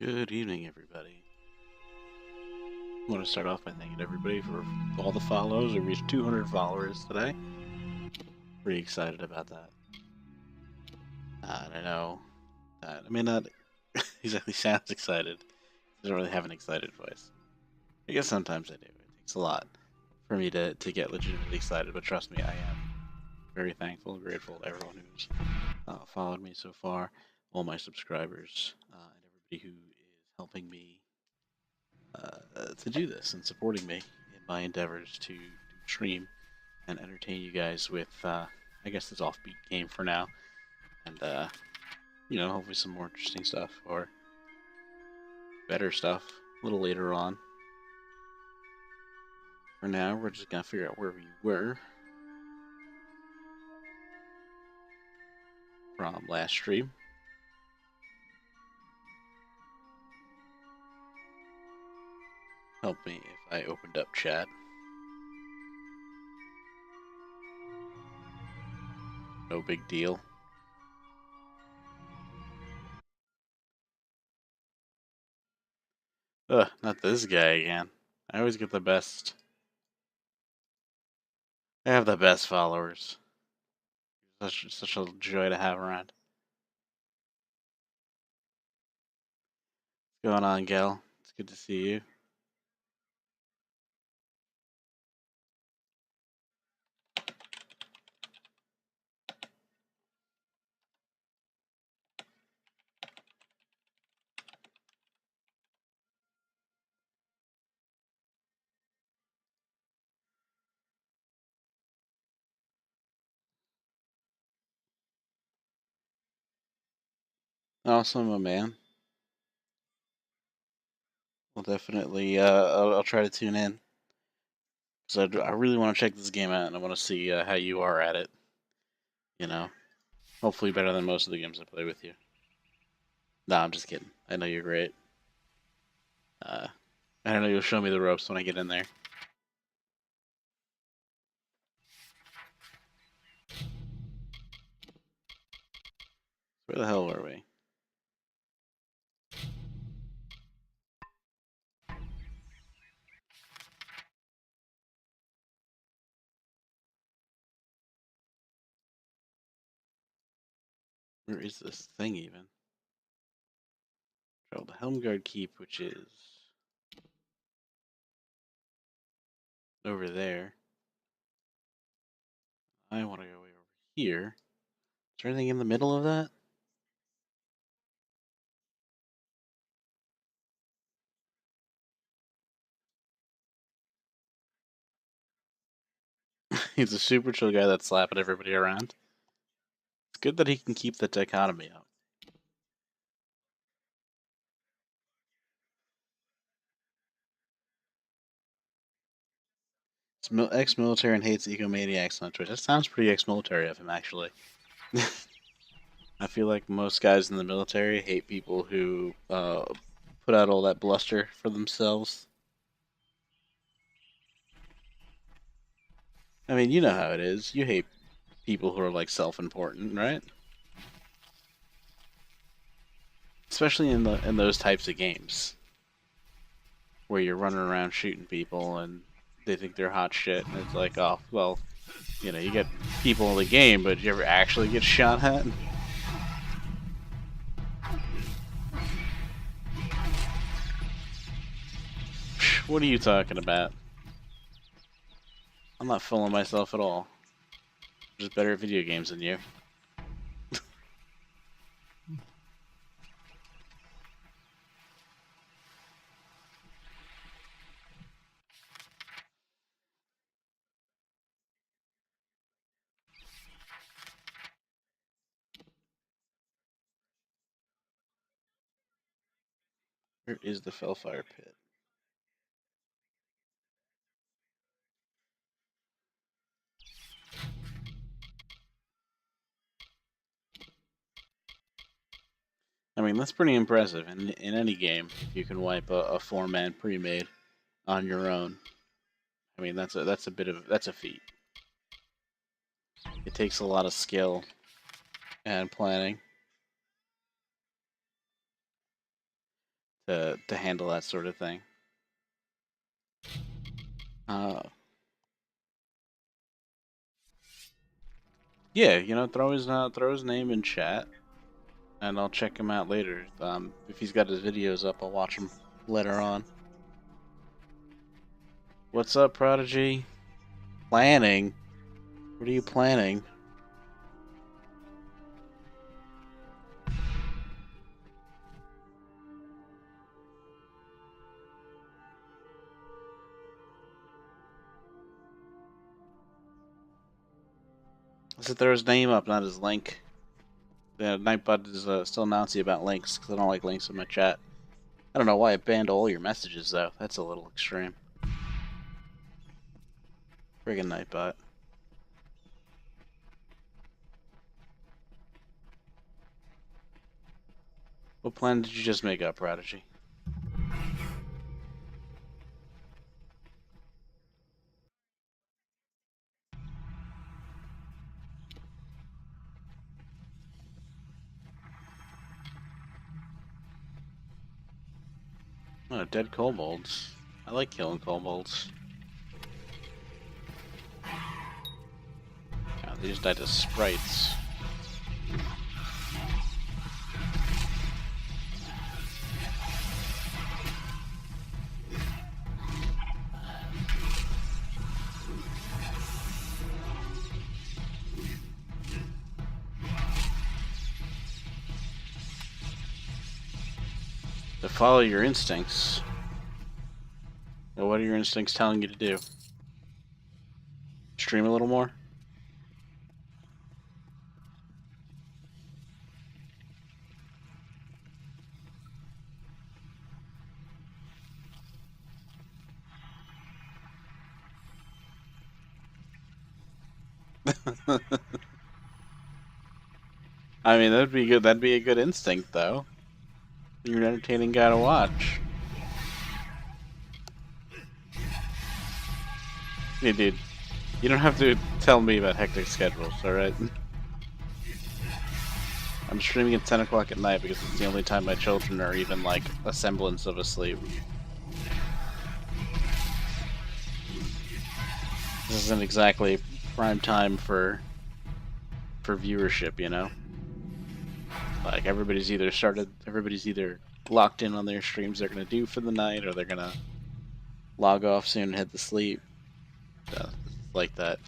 Good evening, everybody. I want to start off by thanking everybody for all the follows. We reached 200 followers today. Pretty excited about that. I know that I may not exactly sound excited. I don't really have an excited voice. I guess sometimes I do. It takes a lot for me to get legitimately excited, but trust me, I am very thankful and grateful to everyone who's followed me so far, all my subscribers, and everybody who is helping me to do this and supporting me in my endeavors to stream and entertain you guys with, I guess, this offbeat game for now, and hopefully some more interesting stuff or better stuff a little later on. For now, we're just gonna figure out where we were from last stream. Help me if I opened up chat. No big deal. Ugh, not this guy again. I always get the best. I have the best followers. Such a joy to have around. What's going on, Gal? It's good to see you. Awesome, my man. Well, definitely. I'll try to tune in because I really want to check this game out and I want to see how you are at it. You know, hopefully better than most of the games I play with you. Nah, I'm just kidding. I know you're great. Uh, I know you'll show me the ropes when I get in there. Where the hell were we? Where is this thing even? Travel to Helmgard Keep, which is over there. I want to go way over here. Is there anything in the middle of that? He's a super chill guy that's slapping everybody around. It's good that he can keep the dichotomy up. Ex-military and hates egomaniacs on Twitch. That sounds pretty ex-military of him, actually. I feel like most guys in the military hate people who put out all that bluster for themselves. I mean, you know how it is. You hate people who are like self-important, right? Especially in those types of games where you're running around shooting people and they think they're hot shit, and it's like, oh, well, you get people in the game, but you ever actually get shot at? What are you talking about? I'm not fooling myself at all. I'm just better at video games than you. Where is the Fellfire Pit? I mean, that's pretty impressive in any game. If you can wipe a four-man pre-made on your own, I mean that's a feat. It takes a lot of skill and planning. to handle that sort of thing. Yeah, throw his name in chat, and I'll check him out later. If he's got his videos up, I'll watch them later on. What's up, Prodigy? Planning? What are you planning? I said throw his name up, not his link. The Nightbot is still announcing about links, because I don't like links in my chat. I don't know why it banned all your messages, though. That's a little extreme. Friggin' Nightbot. What plan did you just make up, Prodigy? Oh, dead kobolds. I like killing kobolds. Oh, they just died to sprites. To follow your instincts. Well, what are your instincts telling you to do? Stream a little more? I mean, that'd be good. That'd be a good instinct, though. You're an entertaining guy to watch. Hey, dude, you don't have to tell me about hectic schedules, alright? I'm streaming at 10 o'clock at night because it's the only time my children are even, like, a semblance of asleep. This isn't exactly prime time for viewership, you know? Like, everybody's either locked in on their streams they're gonna do for the night, or they're gonna log off soon and head to sleep. So, it's like that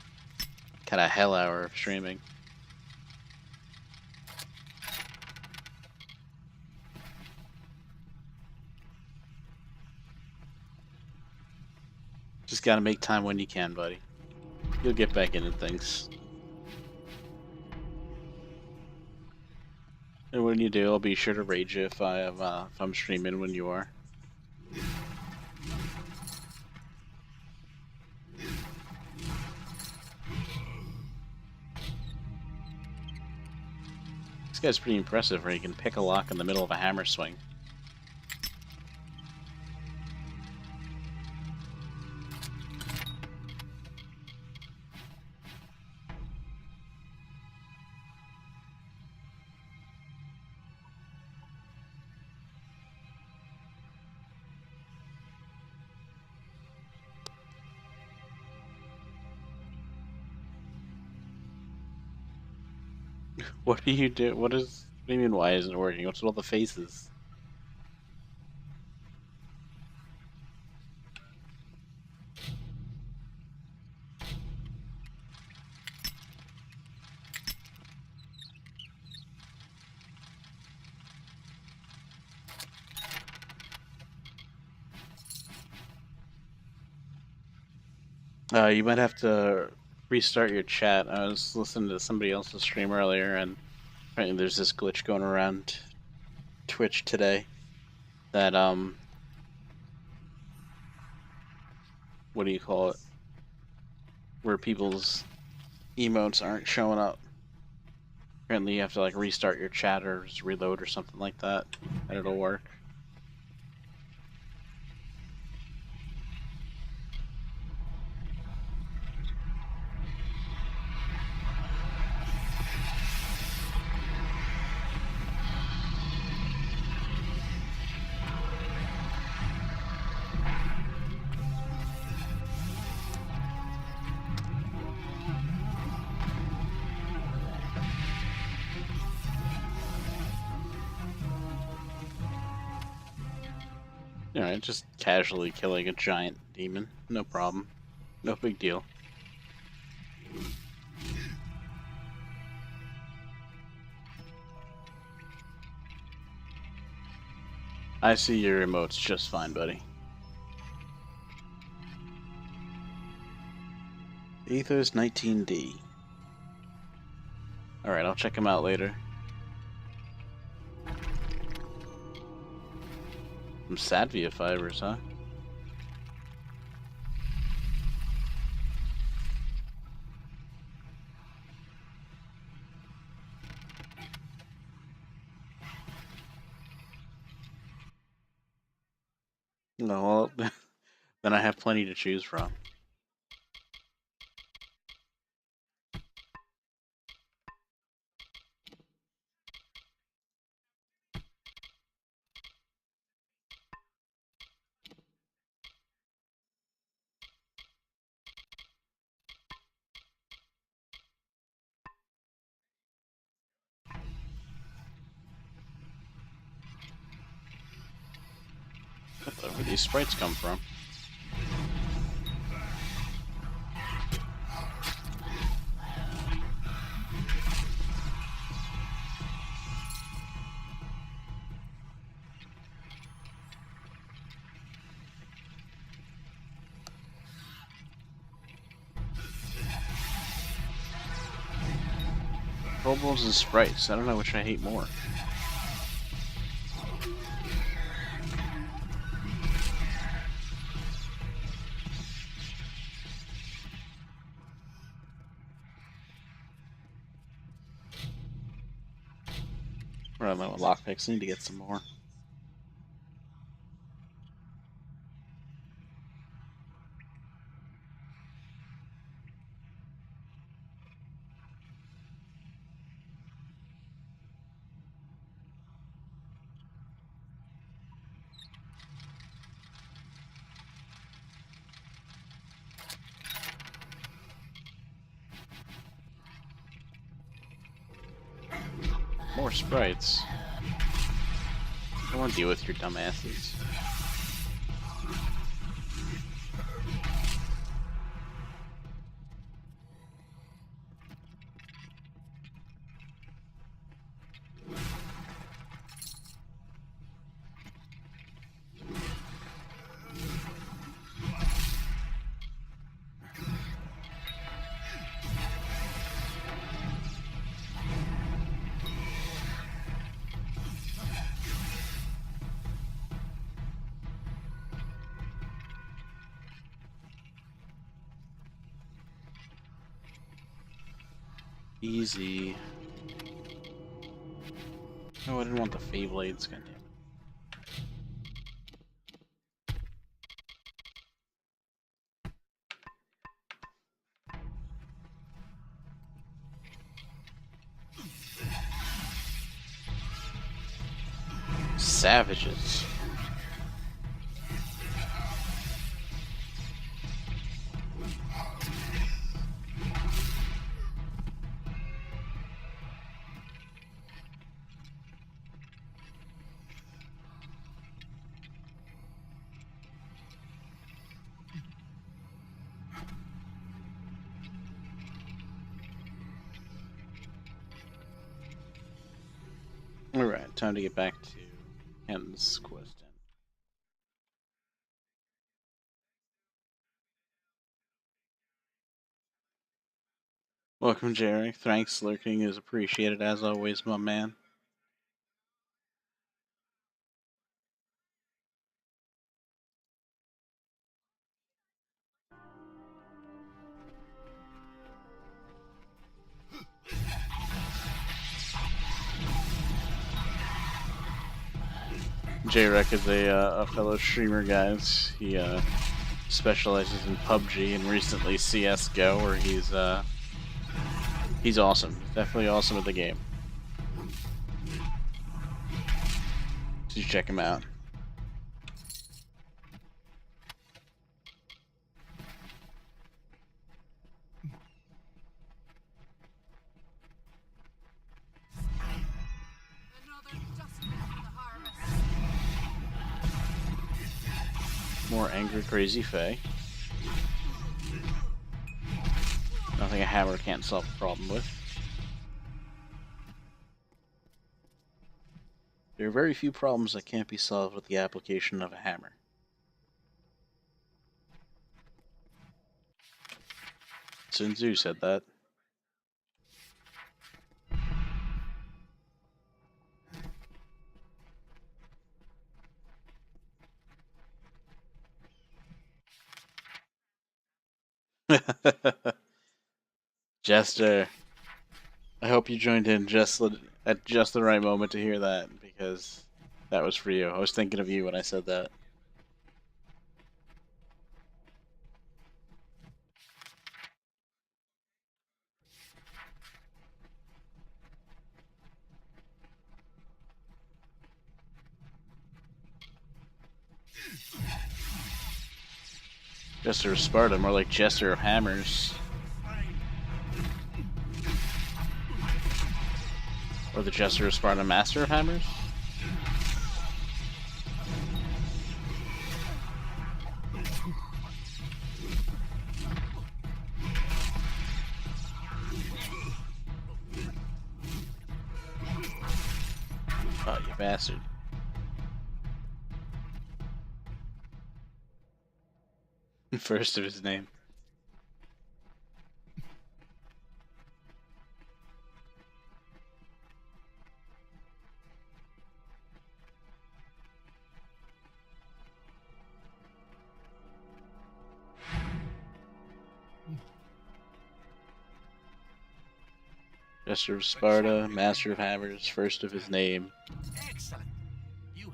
kind of hell hour of streaming. Just gotta make time when you can, buddy. You'll get back into things. And when you do, I'll be sure to rage you if I'm streaming when you are. This guy's pretty impressive, where he can pick a lock in the middle of a hammer swing. What do you do? What do you mean, why isn't it working? What's with all the faces? You might have to restart your chat. I was listening to somebody else's stream earlier, and apparently there's this glitch going around Twitch today that, what do you call it? Where people's emotes aren't showing up. Apparently you have to, like, restart your chat or just reload or something like that, and it'll work. Alright, just casually killing a giant demon. No problem. No big deal. I see your emotes just fine, buddy. Ethos 19D. Alright, I'll check him out later. Some Sadvia fibers, huh? No, well, then I have plenty to choose from. Where these sprites come from? Kobolds and sprites. I don't know which I hate more. I don't know what lockpicks. I need to get some more. More sprites. I don't want to deal with your dumb asses. Easy. No, I didn't want the Feyblades, goddamn. Savages. Alright, time to get back to Ken's quest. Welcome, Jarek. Thanks, lurking is appreciated as always, my man. Jarek is a fellow streamer, guys. He specializes in PUBG and recently CS:GO, where he's awesome. He's definitely awesome at the game. So you check him out. More angry, crazy Fae. Nothing a hammer can't solve a problem with. There are very few problems that can't be solved with the application of a hammer. Sun Tzu said that. Jester, I hope you joined in at just the right moment to hear that, because that was for you. I was thinking of you when I said that. Jester of Sparta, more like Jester of Hammers. Or the Jester of Sparta, Master of Hammers? Oh, you bastard. First of his name. Jester of Sparta, Master of Hammers, first of his name,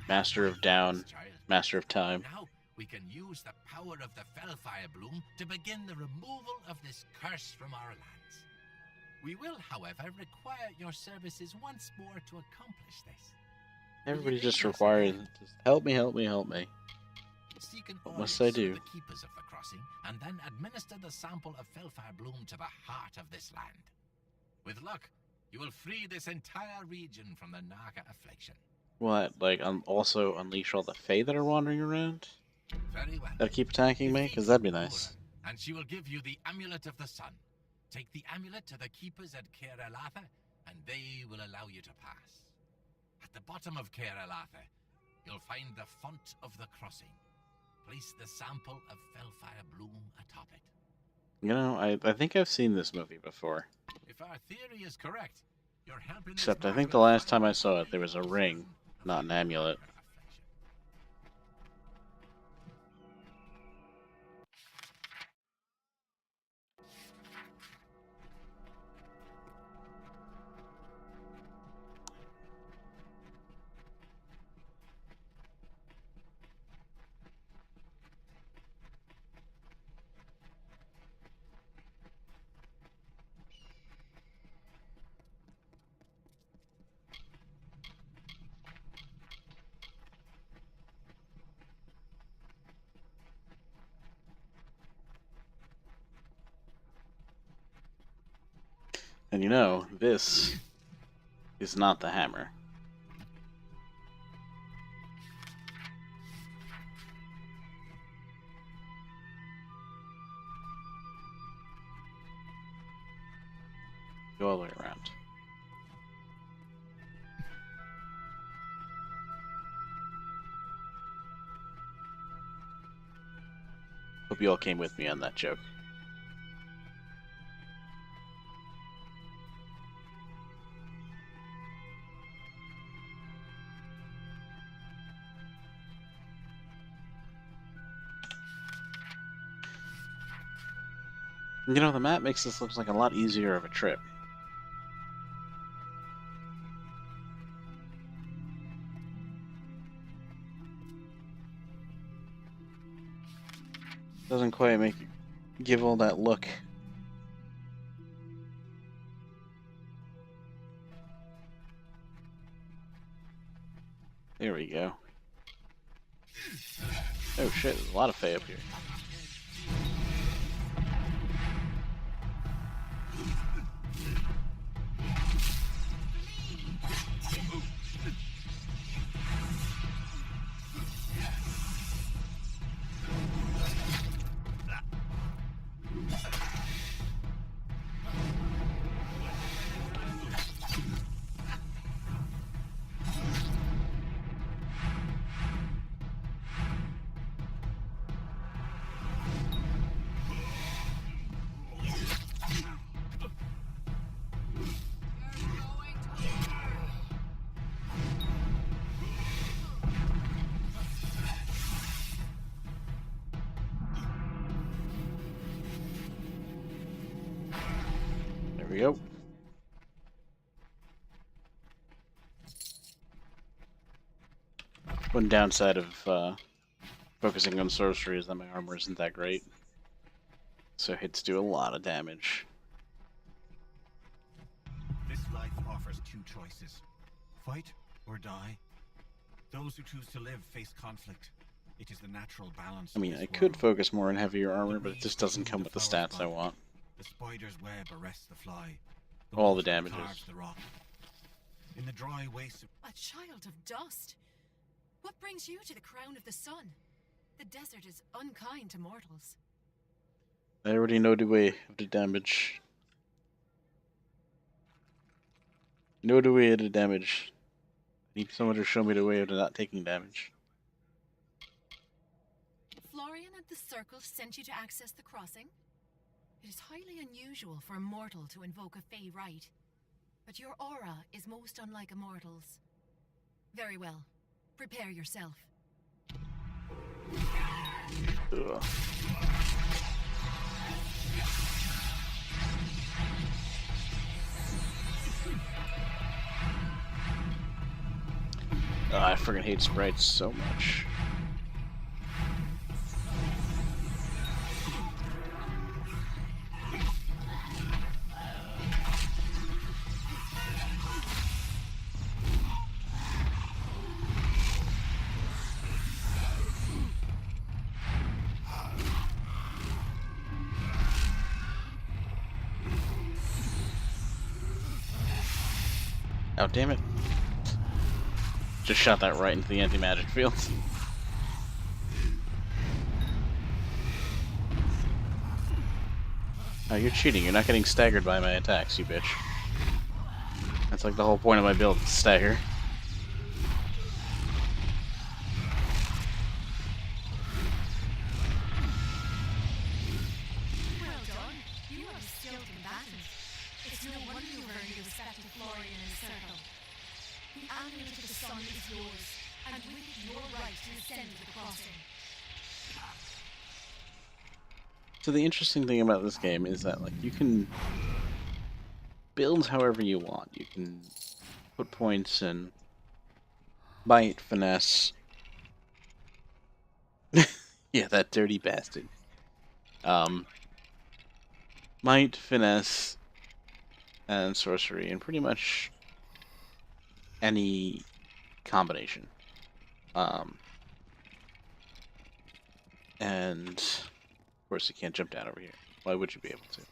Master of Down, Master of Time. Now we can use the power of the Fellfire Bloom to begin the removal of this curse from our lands. We will, however, require your services once more to accomplish this. Everybody just requires, just help me, help me, help me. What must I do? The keepers of the crossing, and then administer the sample of Fellfire Bloom to the heart of this land. With luck, you will free this entire region from the Naga affliction. What, like, also unleash all the Fae that are wandering around? Very well. That'll keep attacking me? Because that'd be nice. And she will give you the Amulet of the Sun. Take the amulet to the keepers at Caer Elatha, and they will allow you to pass. At the bottom of Caer Elatha, you'll find the font of the crossing. Place the sample of Fellfire Bloom atop it. You know, I think I've seen this movie before. If our theory is correct, you're helping. Except I think the last time I saw it, there was a ring, not an amulet. And you know, this is not the hammer. Go all the way around. Hope you all came with me on that joke. You know, the map makes this look like a lot easier of a trip. Doesn't quite give all that look. There we go. Oh shit, there's a lot of Fae up here. we go. One downside of focusing on sorcery is that my armor isn't that great. So hits do a lot of damage. This life offers two choices. Fight or die. Those who choose to live face conflict. It is the natural balance. I mean, I could focus more on heavier armor, but it just doesn't come with the stats I want. The spider's web arrests the fly. All the damages. The rock. In the dry waste. A child of dust. What brings you to the crown of the sun? The desert is unkind to mortals. I already know the way of the damage. Know the way of the damage. I need someone to show me the way of not taking damage. Florian and the Circle sent you to access the crossing? It is highly unusual for a mortal to invoke a Fey rite, but your aura is most unlike a mortal's. Very well. Prepare yourself. Ugh. Oh, I freaking hate sprites so much. Oh, damn it. Just shot that right into the anti-magic field. Oh, you're cheating. You're not getting staggered by my attacks, you bitch. That's like the whole point of my build, stagger. Well done. You are a skilled combatant. It's no wonder you've earned the respect of Florian and Circle. The amulet of the sun is yours, and with it your right to ascend to the crossing. So the interesting thing about this game is that, like, you can build however you want. You can put points in bite, finesse. Yeah, that dirty bastard. Might, finesse, and sorcery, and pretty much any combination. And of course you can't jump down over here. Why would you be able to?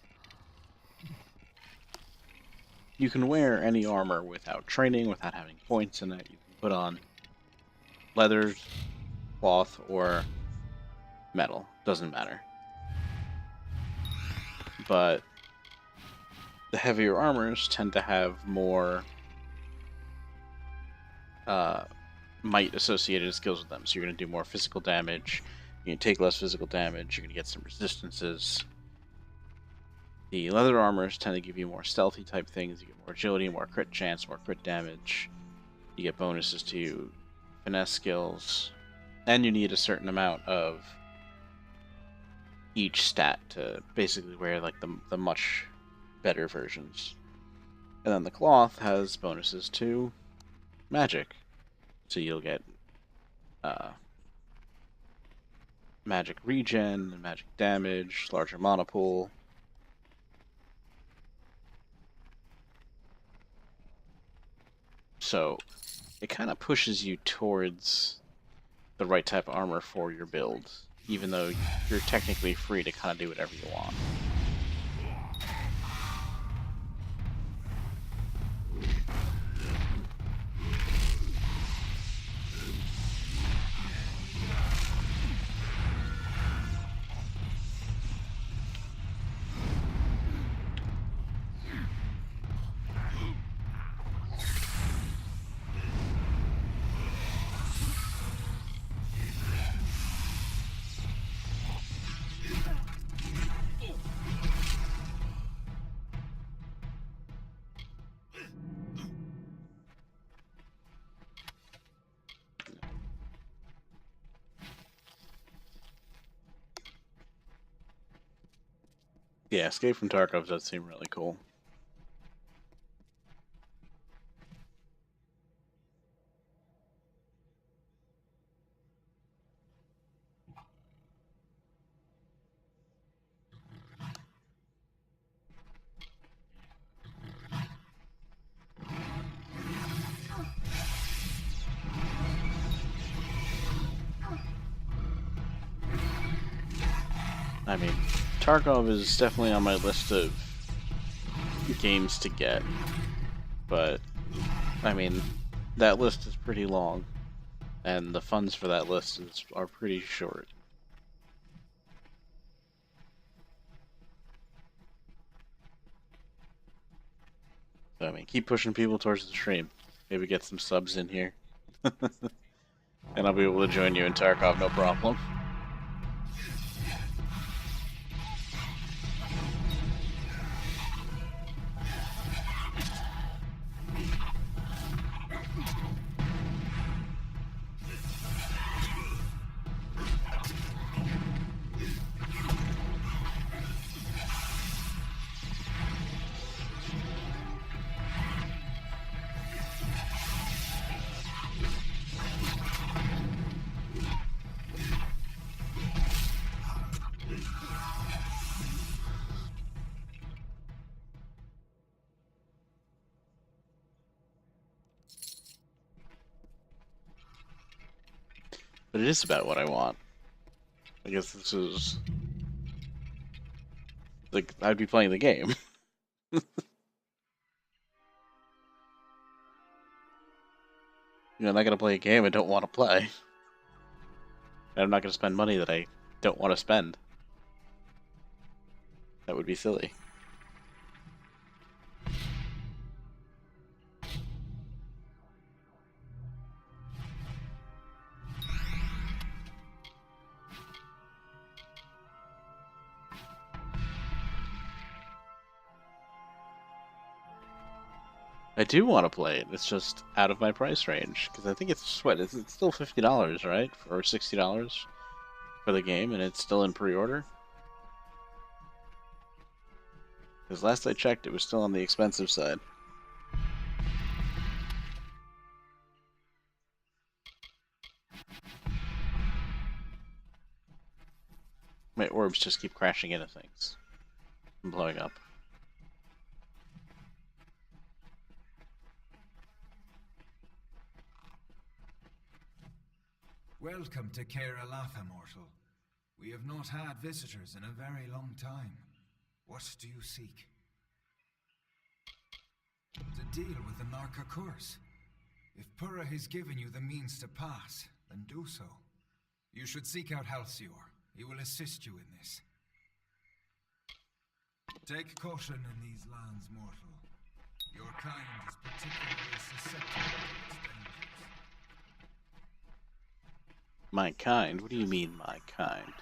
You can wear any armor without training, without having points in it. You can put on leather, cloth, or metal. Doesn't matter. But the heavier armors tend to have more might associated skills with them. So you're going to do more physical damage. You can take less physical damage. You're going to get some resistances. The leather armors tend to give you more stealthy type things. You get more agility, more crit chance, more crit damage. You get bonuses to finesse skills. And you need a certain amount of each stat to basically wear like the much better versions. And then the cloth has bonuses to magic. So you'll get magic regen, magic damage, larger mana pool. So it kind of pushes you towards the right type of armor for your build, even though you're technically free to kind of do whatever you want. Yeah, Escape from Tarkov does seem really cool. I mean, Tarkov is definitely on my list of games to get, but I mean, that list is pretty long, and the funds for that list are pretty short. So, I mean, keep pushing people towards the stream. Maybe get some subs in here. And I'll be able to join you in Tarkov, no problem. But it is about what I want. I guess this is... like, I'd be playing the game. I'm not gonna play a game I don't want to play. And I'm not gonna spend money that I don't want to spend. That would be silly. I do want to play it. It's just out of my price range because I think it's what it's still $50, right, or $60 for the game, and it's still in pre-order. Because last I checked, it was still on the expensive side. My orbs just keep crashing into things and blowing up. Welcome to Caer-Elafa, mortal. We have not had visitors in a very long time. What do you seek? To deal with the Narca curse. If Pura has given you the means to pass, then do so. You should seek out Halcyon. He will assist you in this. Take caution in these lands, mortal. Your kind is particularly susceptible to its dangers. My kind? What do you mean, my kind?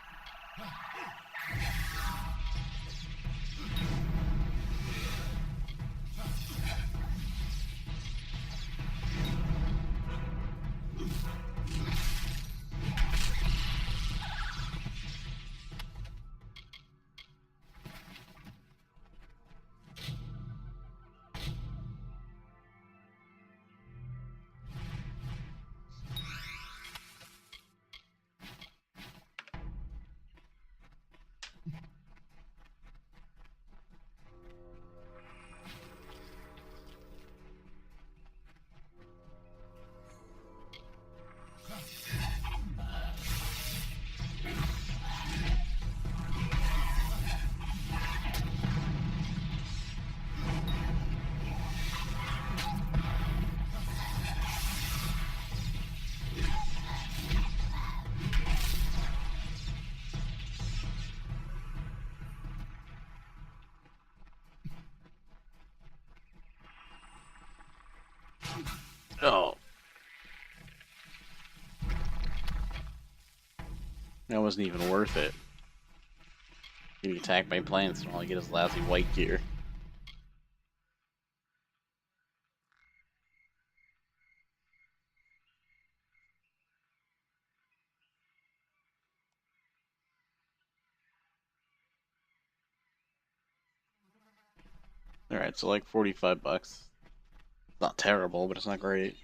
Oh. That wasn't even worth it. Getting attacked by plants and all I get is lousy white gear. Alright, so like 45 bucks. It's not terrible, but it's not great.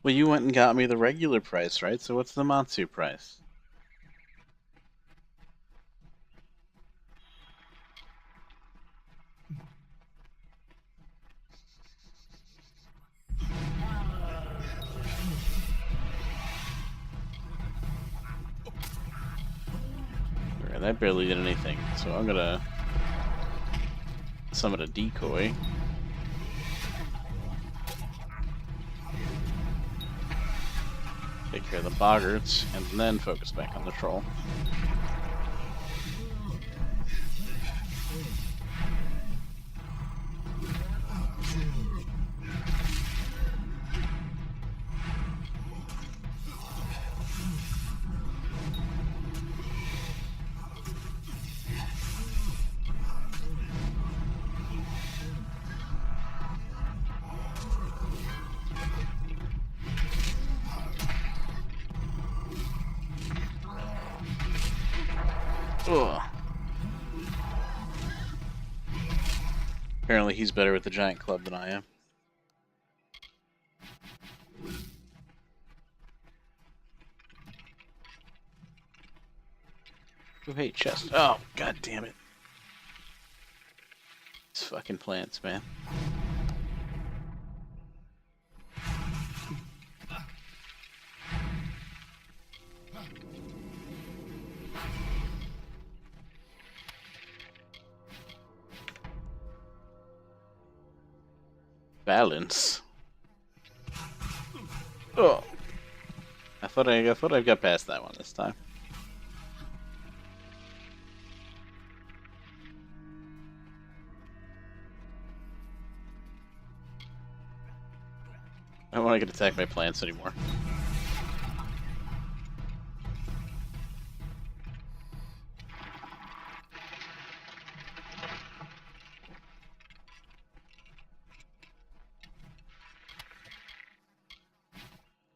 Well, you went and got me the regular price, right? So what's the Matsu price? Alright, that barely did anything, so I'm gonna summon a decoy. Take care of the boggarts, and then focus back on the troll. Ugh. Apparently he's better with the giant club than I am. Oh, hey, chest. Oh, god damn it. These fucking plants, man. Balance. Oh. I thought I got past that one this time. I don't want to get attacked by plants anymore.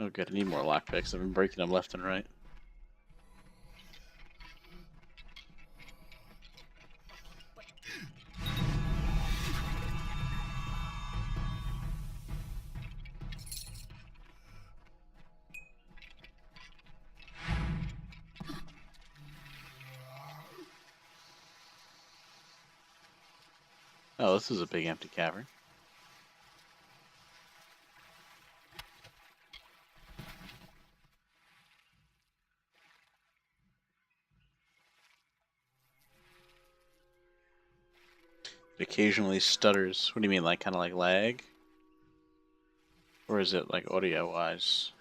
Oh good, I need more lockpicks. I've been breaking them left and right. Oh, this is a big empty cavern. It occasionally stutters. What do you mean, like kind of like lag? Or is it like audio-wise?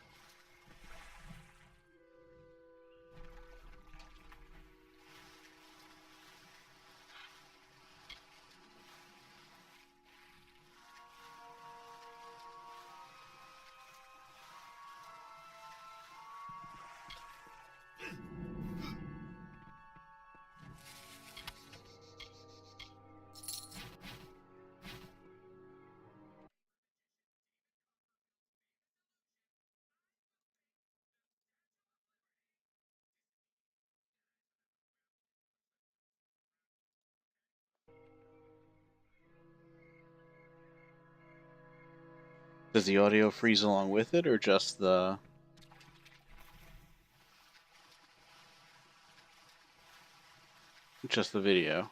Does the audio freeze along with it, or just the... just the video?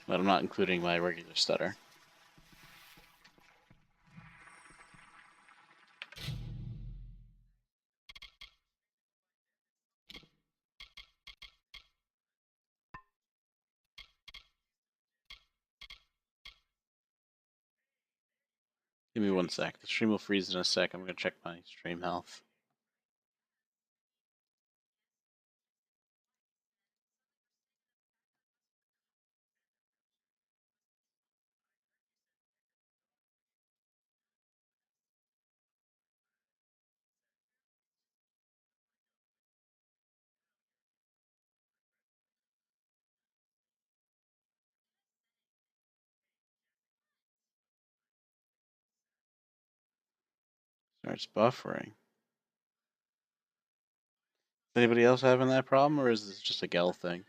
But I'm not including my regular stutter. Give me 1 sec. The stream will freeze in a sec. I'm gonna check my stream health. Starts buffering. Is anybody else having that problem, or is this just a Gel thing?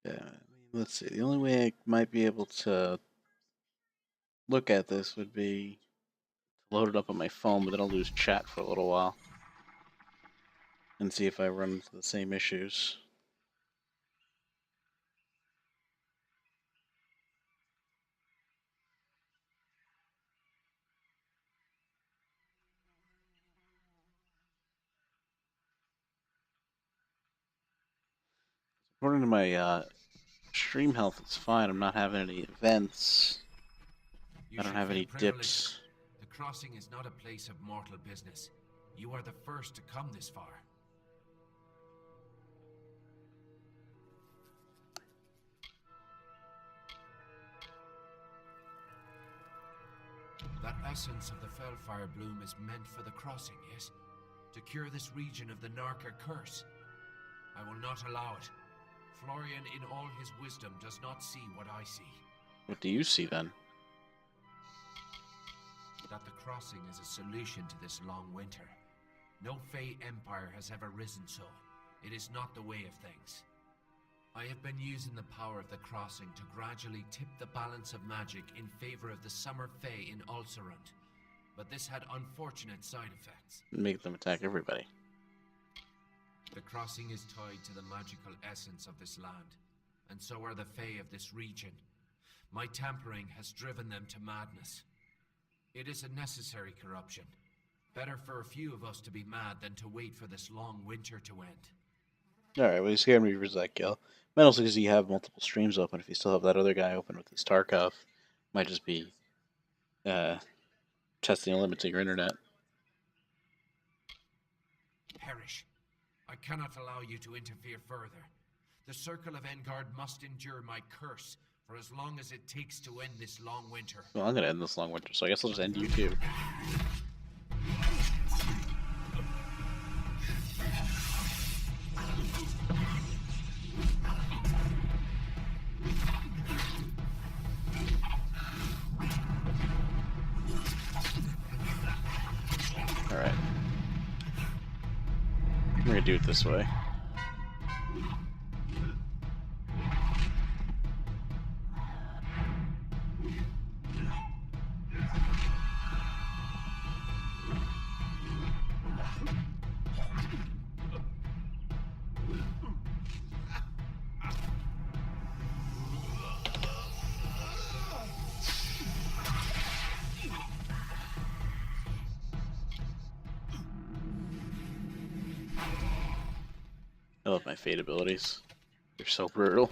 Yeah, I mean, let's see. The only way I might be able to look at this would be to load it up on my phone, but then I'll lose chat for a little while and see if I run into the same issues. According to my stream health, it's fine. I'm not having any events. You I don't should have feel any privileged. dips. The crossing is not a place of mortal business. You are the first to come this far. That essence of the Fellfire bloom is meant for the crossing, yes? To cure this region of the Narca curse. I will not allow it. Florian, in all his wisdom, does not see what I see. What do you see then? That the crossing is a solution to this long winter. No Fey empire has ever risen so. It is not the way of things. I have been using the power of the crossing to gradually tip the balance of magic in favor of the Summer Fey in Ulcerund. But this had unfortunate side effects. Make them attack everybody. The crossing is tied to the magical essence of this land, and so are the Fey of this region. My tampering has driven them to madness. It is a necessary corruption. Better for a few of us to be mad than to wait for this long winter to end. Alright, well, you scared me for Zach Gill. Might also because you have multiple streams open. If you still have that other guy open with his Tarkov, might just be testing the limits of your internet. Perish. I cannot allow you to interfere further. The Circle of Engard must endure my curse for as long as it takes to end this long winter. Well, I'm gonna end this long winter, so I guess I'll just end you too. Alright. We're gonna do it this way. I love my fate abilities. They're so brutal.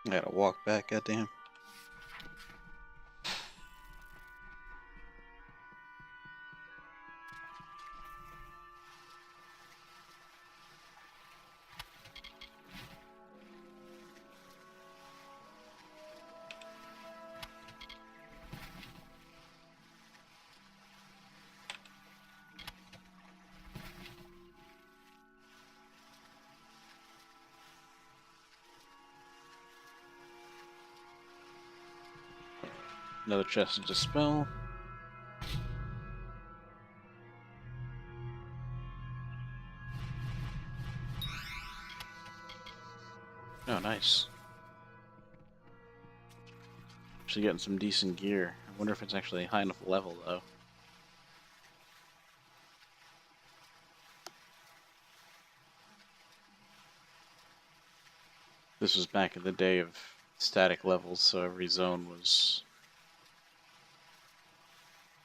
I gotta walk back, goddamn. Another chest to dispel. Oh, nice. Actually getting some decent gear. I wonder if it's actually high enough level, though. This was back in the day of static levels, so every zone was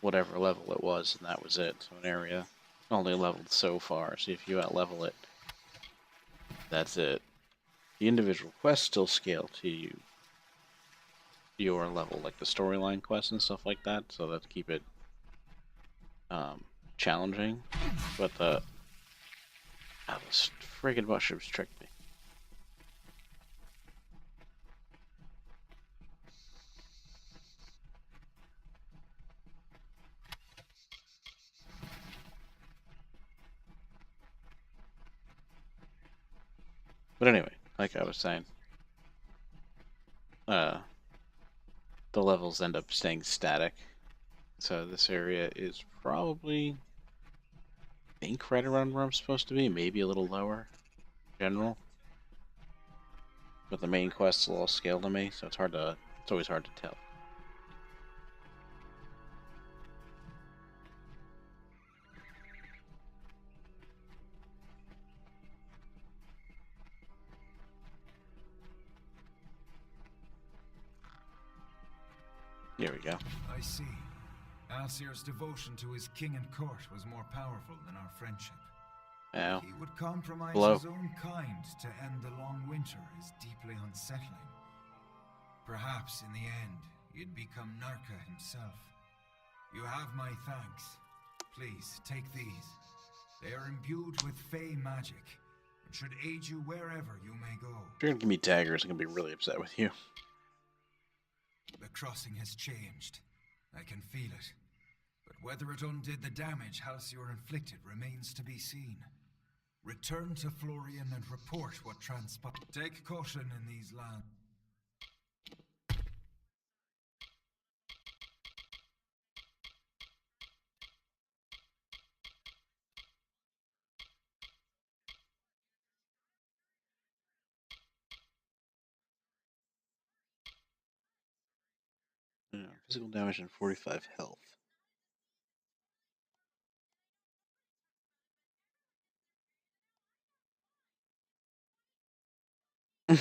whatever level it was, and that was it. So an area only leveled so far, so if you out-level it, that's it. The individual quests still scale to your level, like the storyline quests and stuff like that, so that keep it challenging. But those friggin' mushrooms tricked me. But anyway, like I was saying, the levels end up staying static. So this area is probably, I think, right around where I'm supposed to be, maybe a little lower, general. But the main quest's a little scale to me, so it's always hard to tell. Here we go. I see. Alcir's devotion to his king and court was more powerful than our friendship. Ow. He would compromise Hello. his own kind to end the long winter is deeply unsettling. Perhaps in the end, he'd become Narka himself. You have my thanks. Please, take these. They are imbued with Fey magic, and should aid you wherever you may go. If you're gonna give me daggers, I'm gonna be really upset with you. The crossing has changed. I can feel it. But whether it undid the damage Halcyon inflicted remains to be seen. Return to Florian and report what transpired. Take caution in these lands. Yeah, physical damage and 45 health. I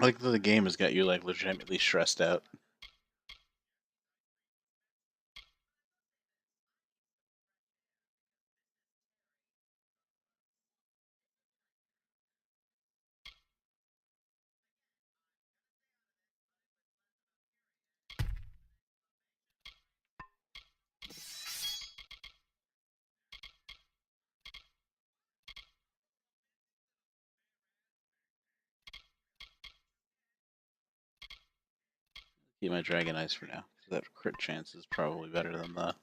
like that the game has got you like legitimately stressed out. Keep my Dragon Ice for now. That crit chance is probably better than the.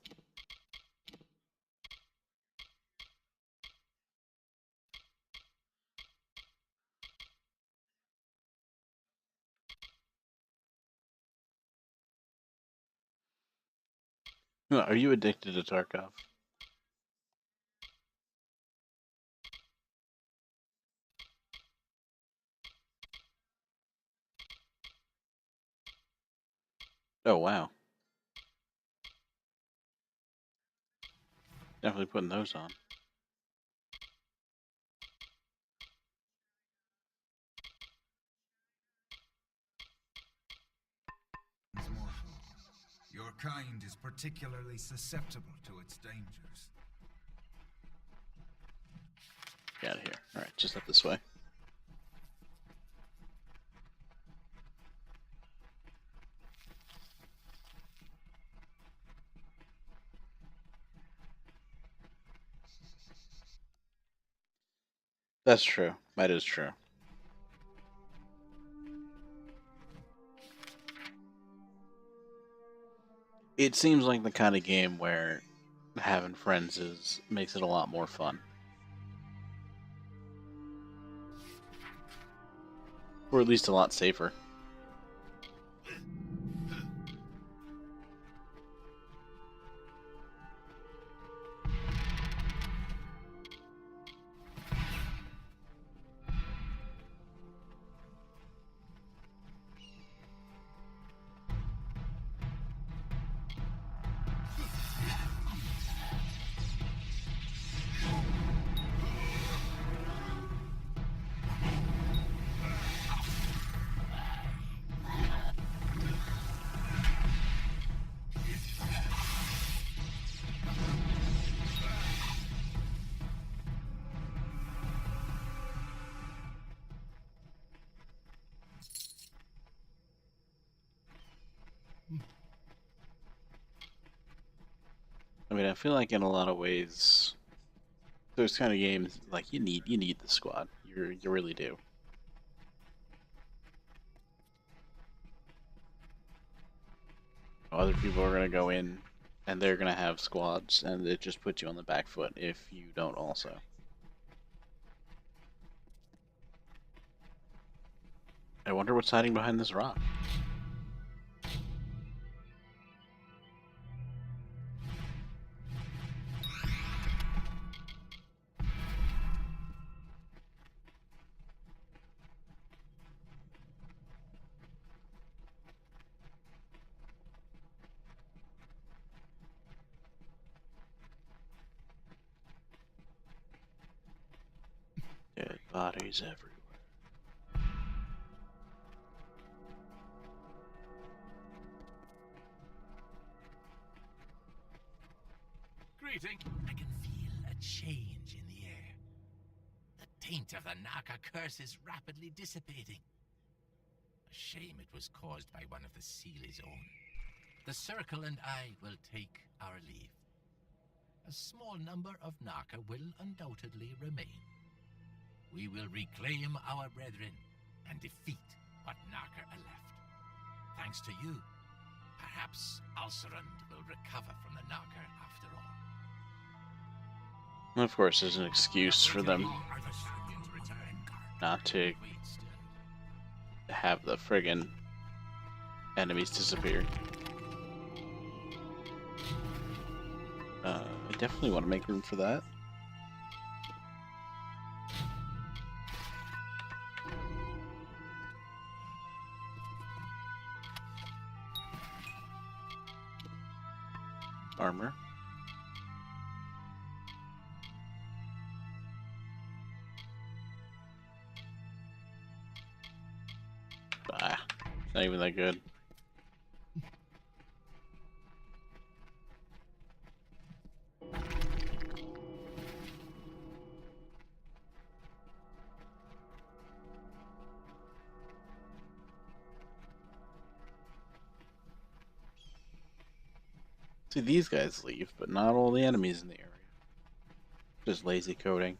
Are you addicted to Tarkov? Oh wow. Definitely putting those on. Mortal. Your kind is particularly susceptible to its dangers. Get out of here. Alright, just up this way. That's true. That is true. It seems like the kind of game where having friends makes it a lot more fun. Or at least a lot safer. I mean, I feel like in a lot of ways, those kind of games, like you need the squad. You really do. Other people are gonna go in, and they're gonna have squads, and it just puts you on the back foot if you don't also. I wonder what's hiding behind this rock. Dead bodies everywhere. Greeting. I can feel a change in the air. The taint of the Naka curse is rapidly dissipating. A shame it was caused by one of the Sealy's own. The Circle and I will take our leave. A small number of Naka will undoubtedly remain. We will reclaim our brethren and defeat what Naka are left. Thanks to you, perhaps Alcerund will recover from the Naka after all. And of course, there's an excuse for them not to have the friggin' enemies disappear. I definitely want to make room for that. Armor. Ah, it's not even that good. See, these guys leave, but not all the enemies in the area. Just lazy coding.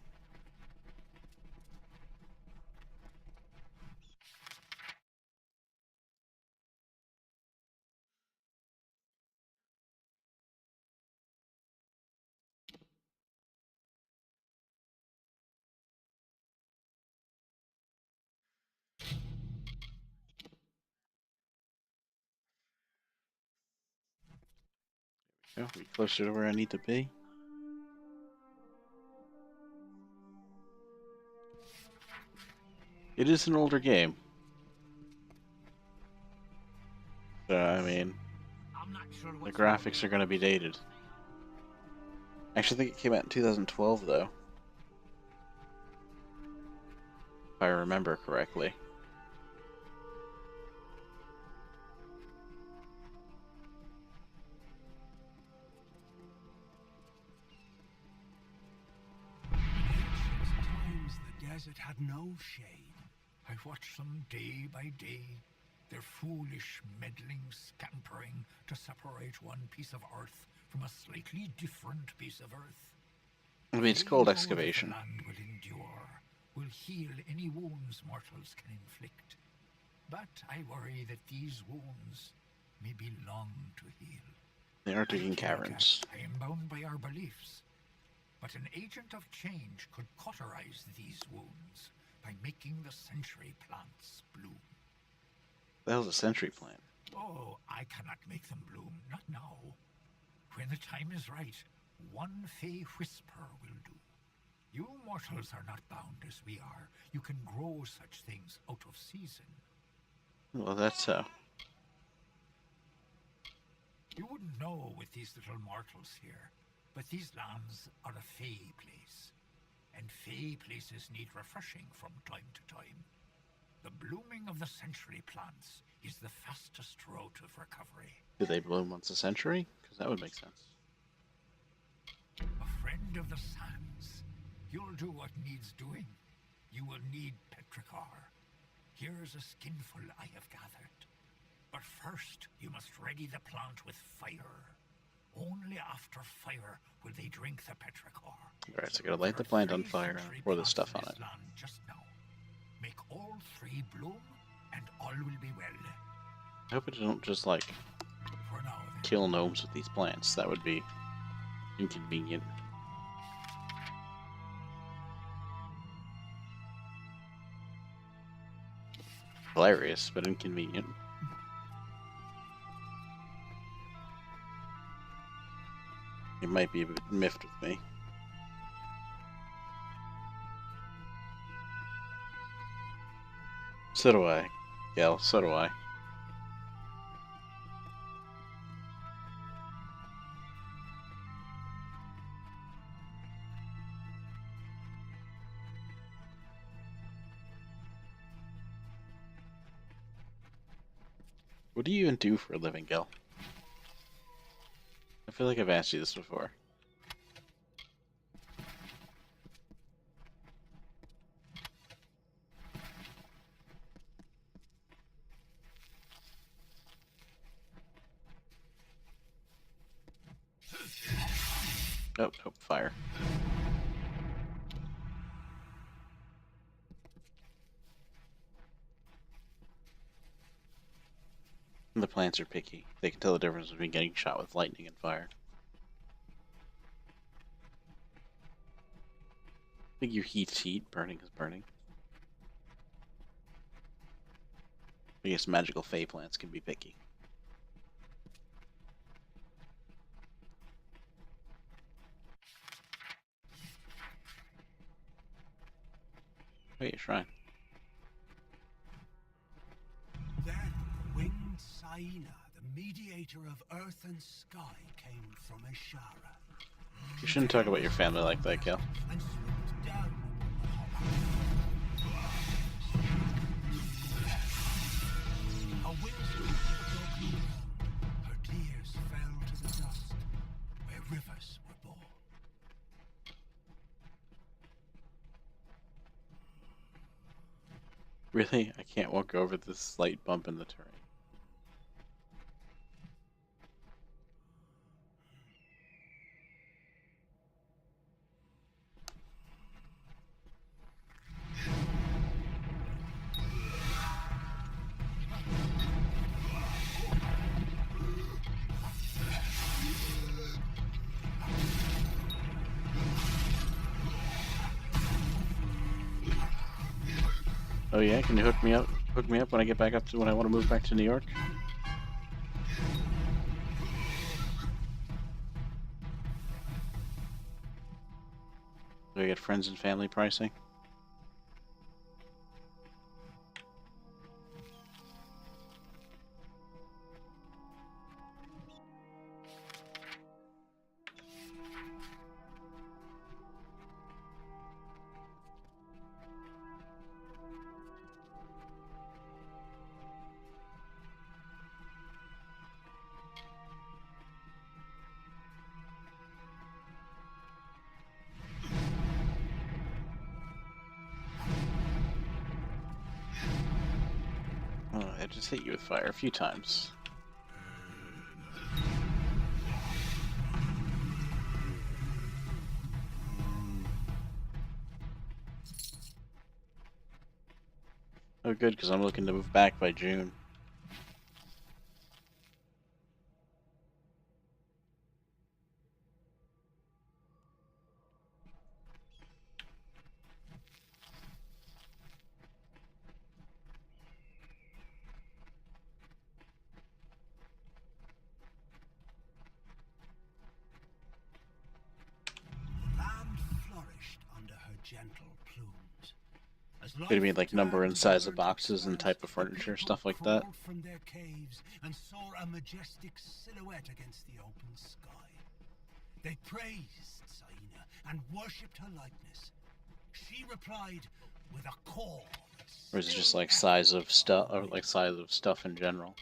There we go. Be closer to where I need to be. It is an older game. So, I mean, I'm not sure the graphics are going to be dated. I actually think it came out in 2012, though. If I remember correctly. Times the desert had no shade. I watched them day by day, their foolish, meddling scampering to separate one piece of earth from a slightly different piece of earth. I mean, it's They called know that excavation. the land will endure, will heal any wounds mortals can inflict. But I worry that these wounds may be long to heal. They are digging caverns. I am bound by our beliefs. But an agent of change could cauterize these wounds by making the century plants bloom. The hell's a century plant? Oh, I cannot make them bloom, not now. When the time is right, one fey whisper will do. You mortals are not bound as we are. You can grow such things out of season. Well, that's so. You wouldn't know with these little mortals here, but these lands are a fey place. And fey places need refreshing from time to time. The blooming of the century plants is the fastest route of recovery. Do they bloom once a century? Because that would make sense. A friend of the sands. You'll do what needs doing. You will need petrichor. Here's a skinful I have gathered. But first, you must ready the plant with fire. Only after fire will they drink the petrichor. Alright, so I gotta light the plant on fire and pour the stuff on it. Just now. Make all three bloom, and all will be well. I hope it don't just, like, For now, then. kill gnomes with these plants. That would be inconvenient. hilarious, but inconvenient. He might be a bit miffed with me. So do I, Gal, so do I. What do you even do for a living, Gal? I feel like I've asked you this before. Oh, fire. The plants are picky. They can tell the difference between getting shot with lightning and fire. I think your heat's heat, burning is burning. I guess magical fey plants can be picky. Wait, shrine. Then winged Saina, the mediator of earth and sky, came from Ashara. You shouldn't talk about your family like that, Gal. And swooped down. A windstorm broke the ground. Her tears fell to the dust, where rivers were born. Really? I can't walk over this slight bump in the terrain. Oh yeah, can you hook me up? Hook me up when I get back up to when I want to move back to New York. Do I get friends and family pricing? Oh, I just hit you with fire a few times. Oh good, because I'm looking to move back by June. Land flourished under her gentle plumes. As What do you mean, like number life and size of returned boxes and to type of Earth, the furniture, people stuff like that? crawled from their caves and saw a majestic silhouette against the open sky. They praised Saina and worshipped her likeness. She replied with a call. Or is it just like size of stuff, or like size of stuff in general?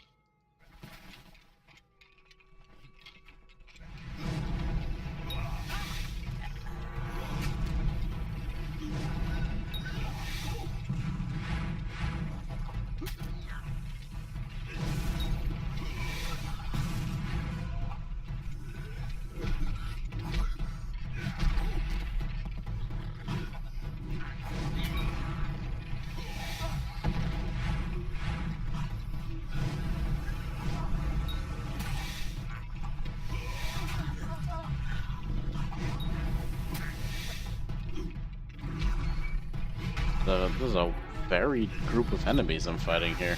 This is a varied group of enemies I'm fighting here.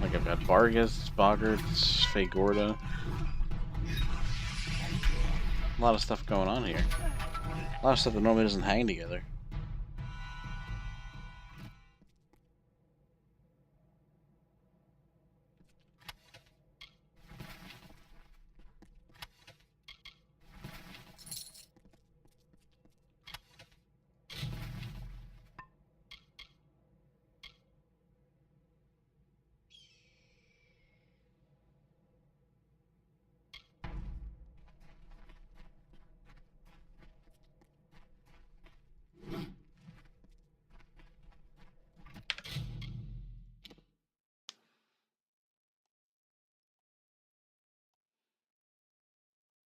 Like I've got Vargas, Boggarts, Fagorda. A lot of stuff going on here. A lot of stuff that normally doesn't hang together.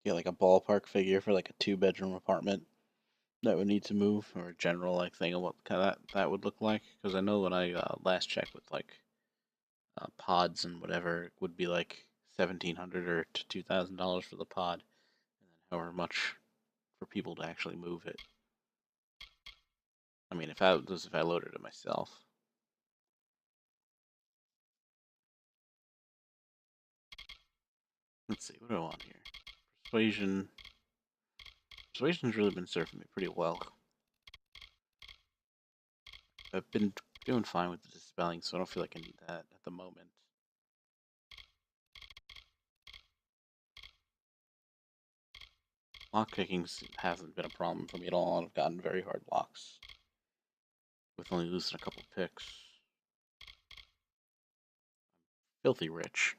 Get like a ballpark figure for like a 2-bedroom apartment that would need to move, or a general like thing of what kind of that would look like. Because I know when I last checked with like pods and whatever, it would be like $1,700 or to $2,000 for the pod, and then however much for people to actually move it. I mean, if I loaded it myself. Let's see, what do I want here? Persuasion. Persuasion's really been serving me pretty well. I've been doing fine with the dispelling, so I don't feel like I need that at the moment. Lockpicking hasn't been a problem for me at all, and I've gotten very hard locks with only losing a couple picks. Filthy rich.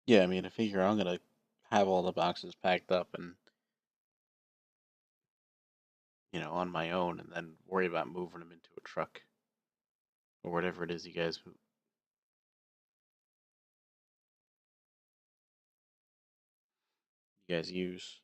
Yeah, I mean, I figure I'm gonna have all the boxes packed up and, on my own, and then worry about moving them into a truck or whatever it is you guys use.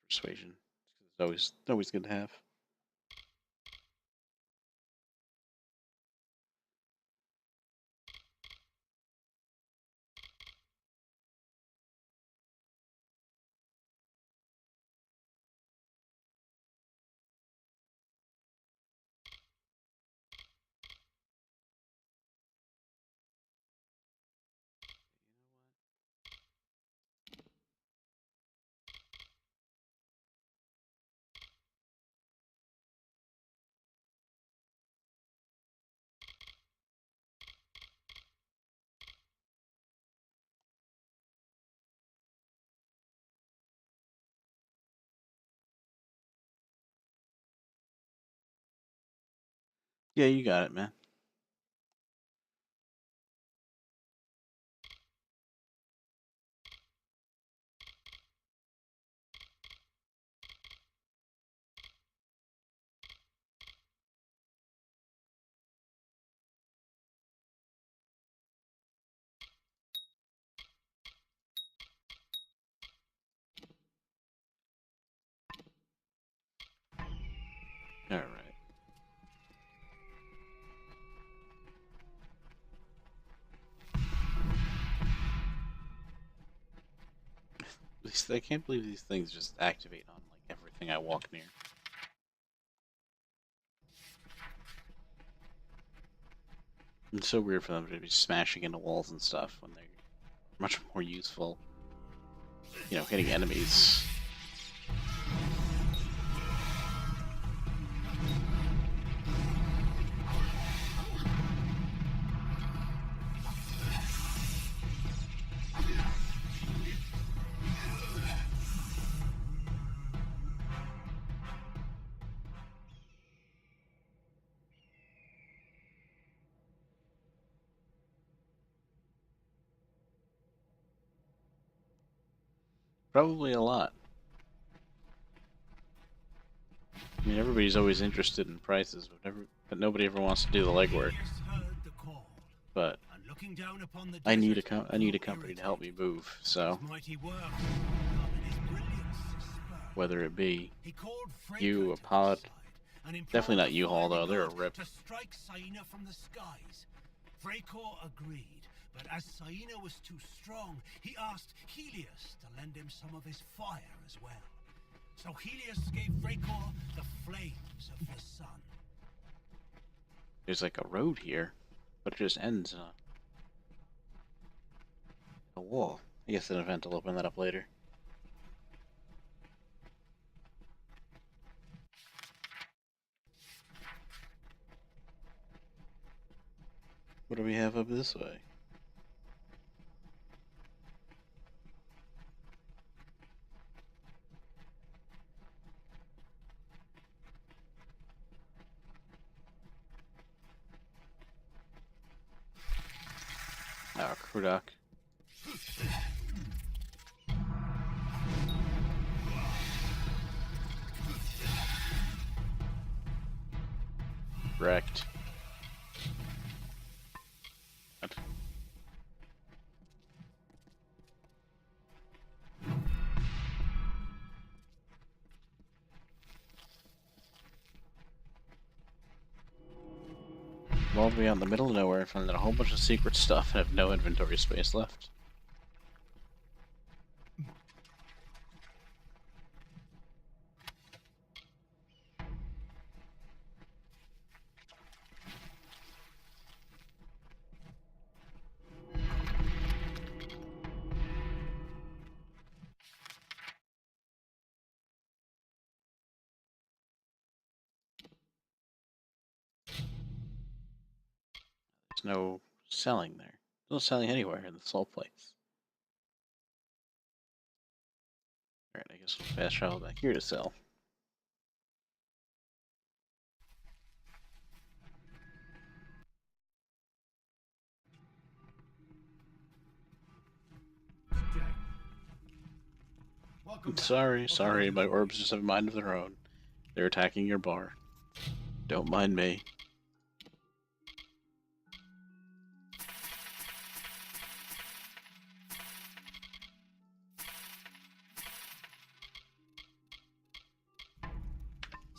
Persuasion. It's always good to have. Yeah, you got it, man. All right. I can't believe these things just activate on like everything I walk near. It's so weird for them to be smashing into walls and stuff when they're much more useful, you know, hitting enemies. Probably a lot. I mean, everybody's always interested in prices, but nobody ever wants to do the legwork. But I need a company to help me move. So whether it be you, a pod, definitely not U-Haul though. They're a rip. To strike Saina from the skies. Freycor agreed, but as Saina was too strong, he asked Helios to lend him some of his fire as well. So Helios gave Freycor the flames of his sun. There's like a road here, but it just ends in a wall. I guess an event will open that up later. What do we have up this way? Oh, Krudak. Wrecked. What? All the way out in the middle of nowhere, finding a whole bunch of secret stuff and have no inventory space left. There's no selling there. No selling anywhere in this whole place. Alright, I guess we'll fast travel back here to sell. Sorry, my orbs just have a mind of their own. They're attacking your bar. Don't mind me.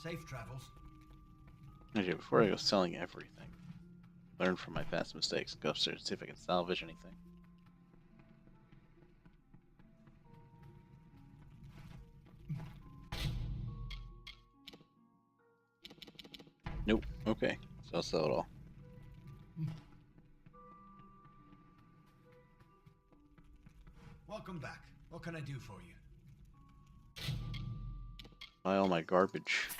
Safe travels. Okay, before I go selling everything, learn from my past mistakes, go upstairs and see if I can salvage anything. Nope. Okay, so I'll sell it all. Welcome back. What can I do for you? Buy all my garbage.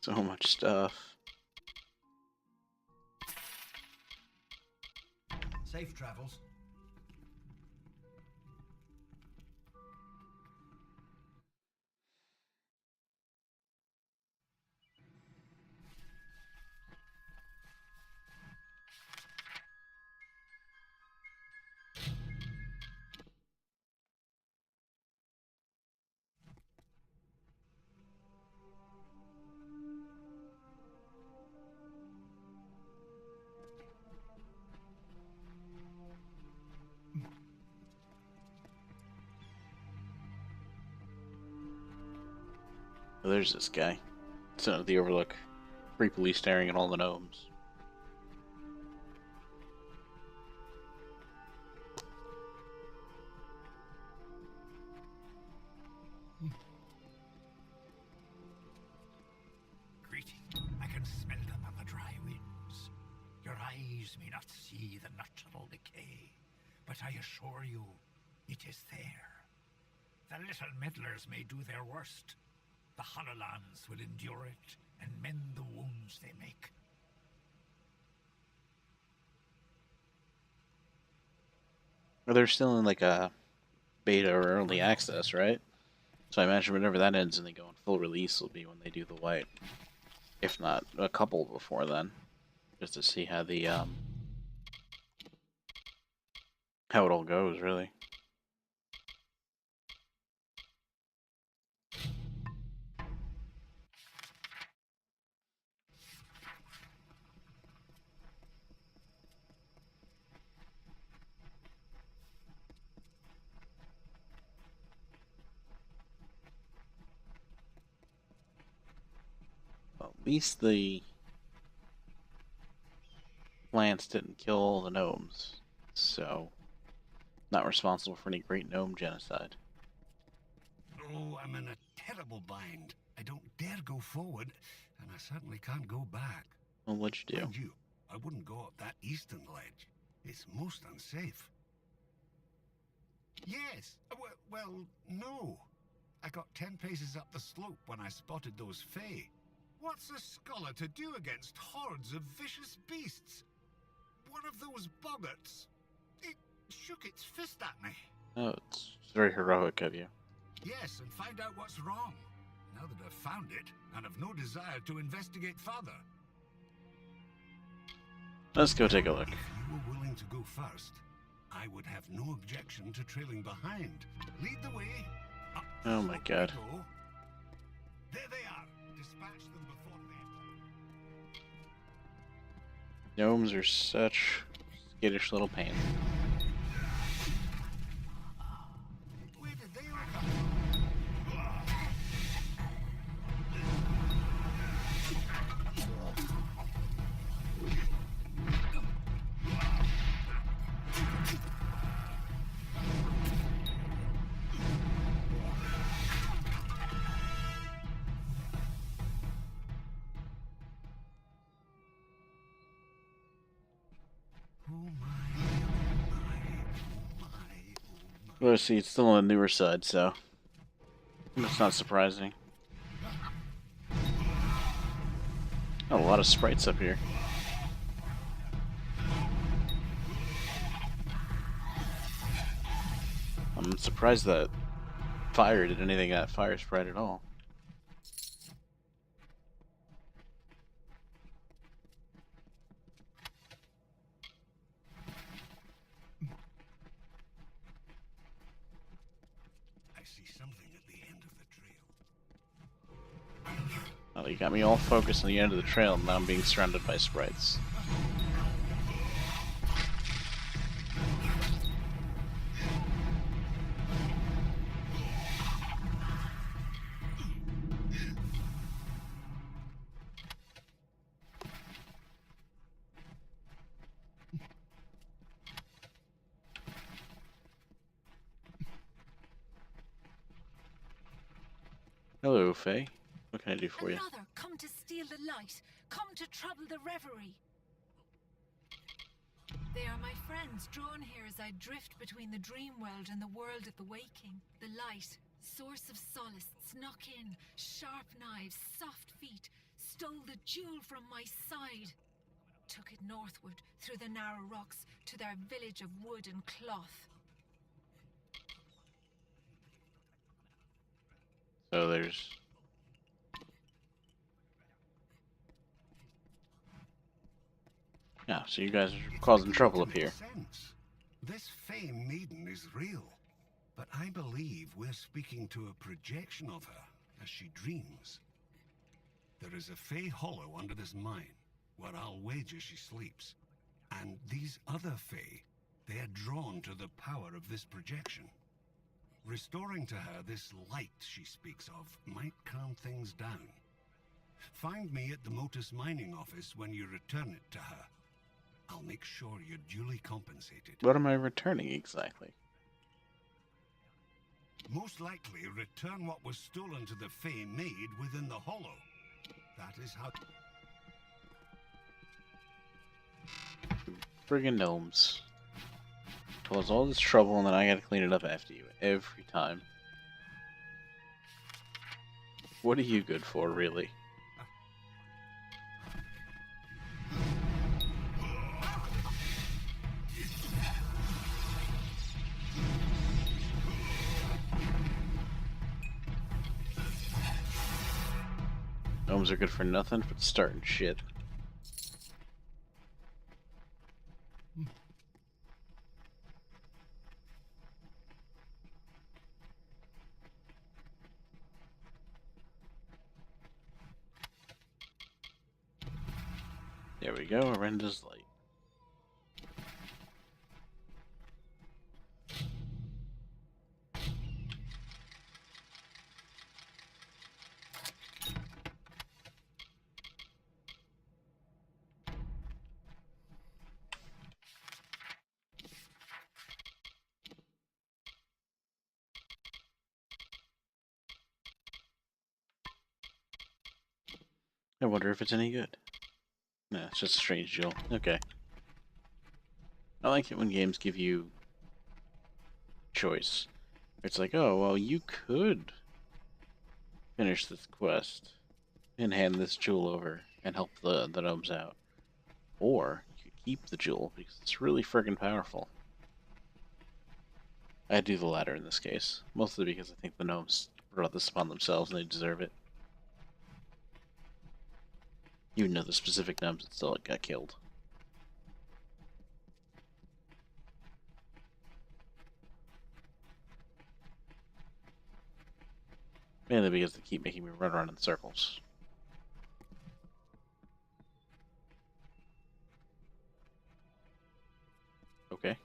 So much stuff. Safe travels. Oh, there's this guy. Sitting at the overlook, creepily staring at all the gnomes. Greeting. I can smell them on the dry winds. Your eyes may not see the natural decay, but I assure you, it is there. The little meddlers may do their worst. The Hollowlands will endure it and mend the wounds they make. Well, they're still in like a beta or early access, right? So I imagine whenever that ends and they go on full release will be when they do the white. If not a couple before then. Just to see how the how it all goes, really. Well, at least the plants didn't kill all the gnomes, so not responsible for any great gnome genocide. Oh, I'm in a terrible bind. I don't dare go forward, and I certainly can't go back. Well, what'd you do? Mind you, I wouldn't go up that eastern ledge. It's most unsafe. Yes. Well, no. I got 10 paces up the slope when I spotted those Fae. What's a scholar to do against hordes of vicious beasts? One of those boggarts. It shook its fist at me. Oh, it's very heroic of you. Yes, and find out what's wrong. Now that I've found it, and have no desire to investigate further. Let's go take a look. If you were willing to go first, I would have no objection to trailing behind. Lead the way. Up the Oh my slope God. we go. There they are. Dispatch them before they enter. Gnomes are such skittish little pains. Where did they all come from? Well, see, it's still on the newer side, so it's not surprising. Oh, a lot of sprites up here. I'm surprised that fire did anything to that fire sprite at all. I see something at the end of the trail. Well, you got me all focused on the end of the trail, and now I'm being surrounded by sprites. Hello, Faye. What can I do for you? Another come to steal the light, come to trouble the reverie. They are my friends, drawn here as I drift between the dream world and the world of the waking. The light, source of solace, snuck in, sharp knives, soft feet, stole the jewel from my side. Took it northward, through the narrow rocks, to their village of wood and cloth. So there's... Yeah, so you guys are causing trouble up here. Sense. This Fae maiden is real, but I believe we're speaking to a projection of her as she dreams. There is a Fae hollow under this mine, where I'll wager she sleeps. And these other Fae, they are drawn to the power of this projection. Restoring to her this light she speaks of might calm things down. Find me at the Motus mining office when you return it to her. I'll make sure you're duly compensated. What am I returning exactly? Most likely return what was stolen to the Fae Maid within the Hollow. That is how... Friggin' gnomes. Cause all this trouble and then I gotta clean it up after you every time. What are you good for, really? Gnomes are good for nothing but starting shit. There we go, Arenda's light. I wonder if it's any good. Nah, it's just a strange jewel. Okay. I like it when games give you choice. It's like, oh, well, you could finish this quest and hand this jewel over and help the gnomes out. Or you could keep the jewel because it's really friggin' powerful. I do the latter in this case, mostly because I think the gnomes brought this upon themselves and they deserve it. Even though the specific gnomes that still got killed. Mainly because they keep making me run around in circles. Okay.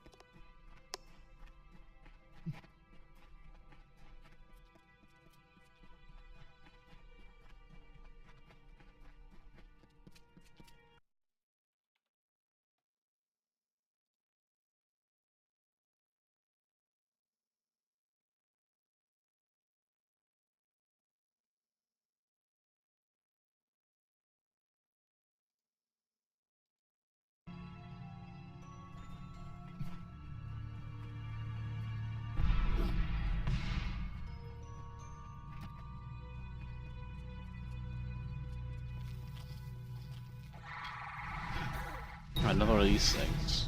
Another one of these things.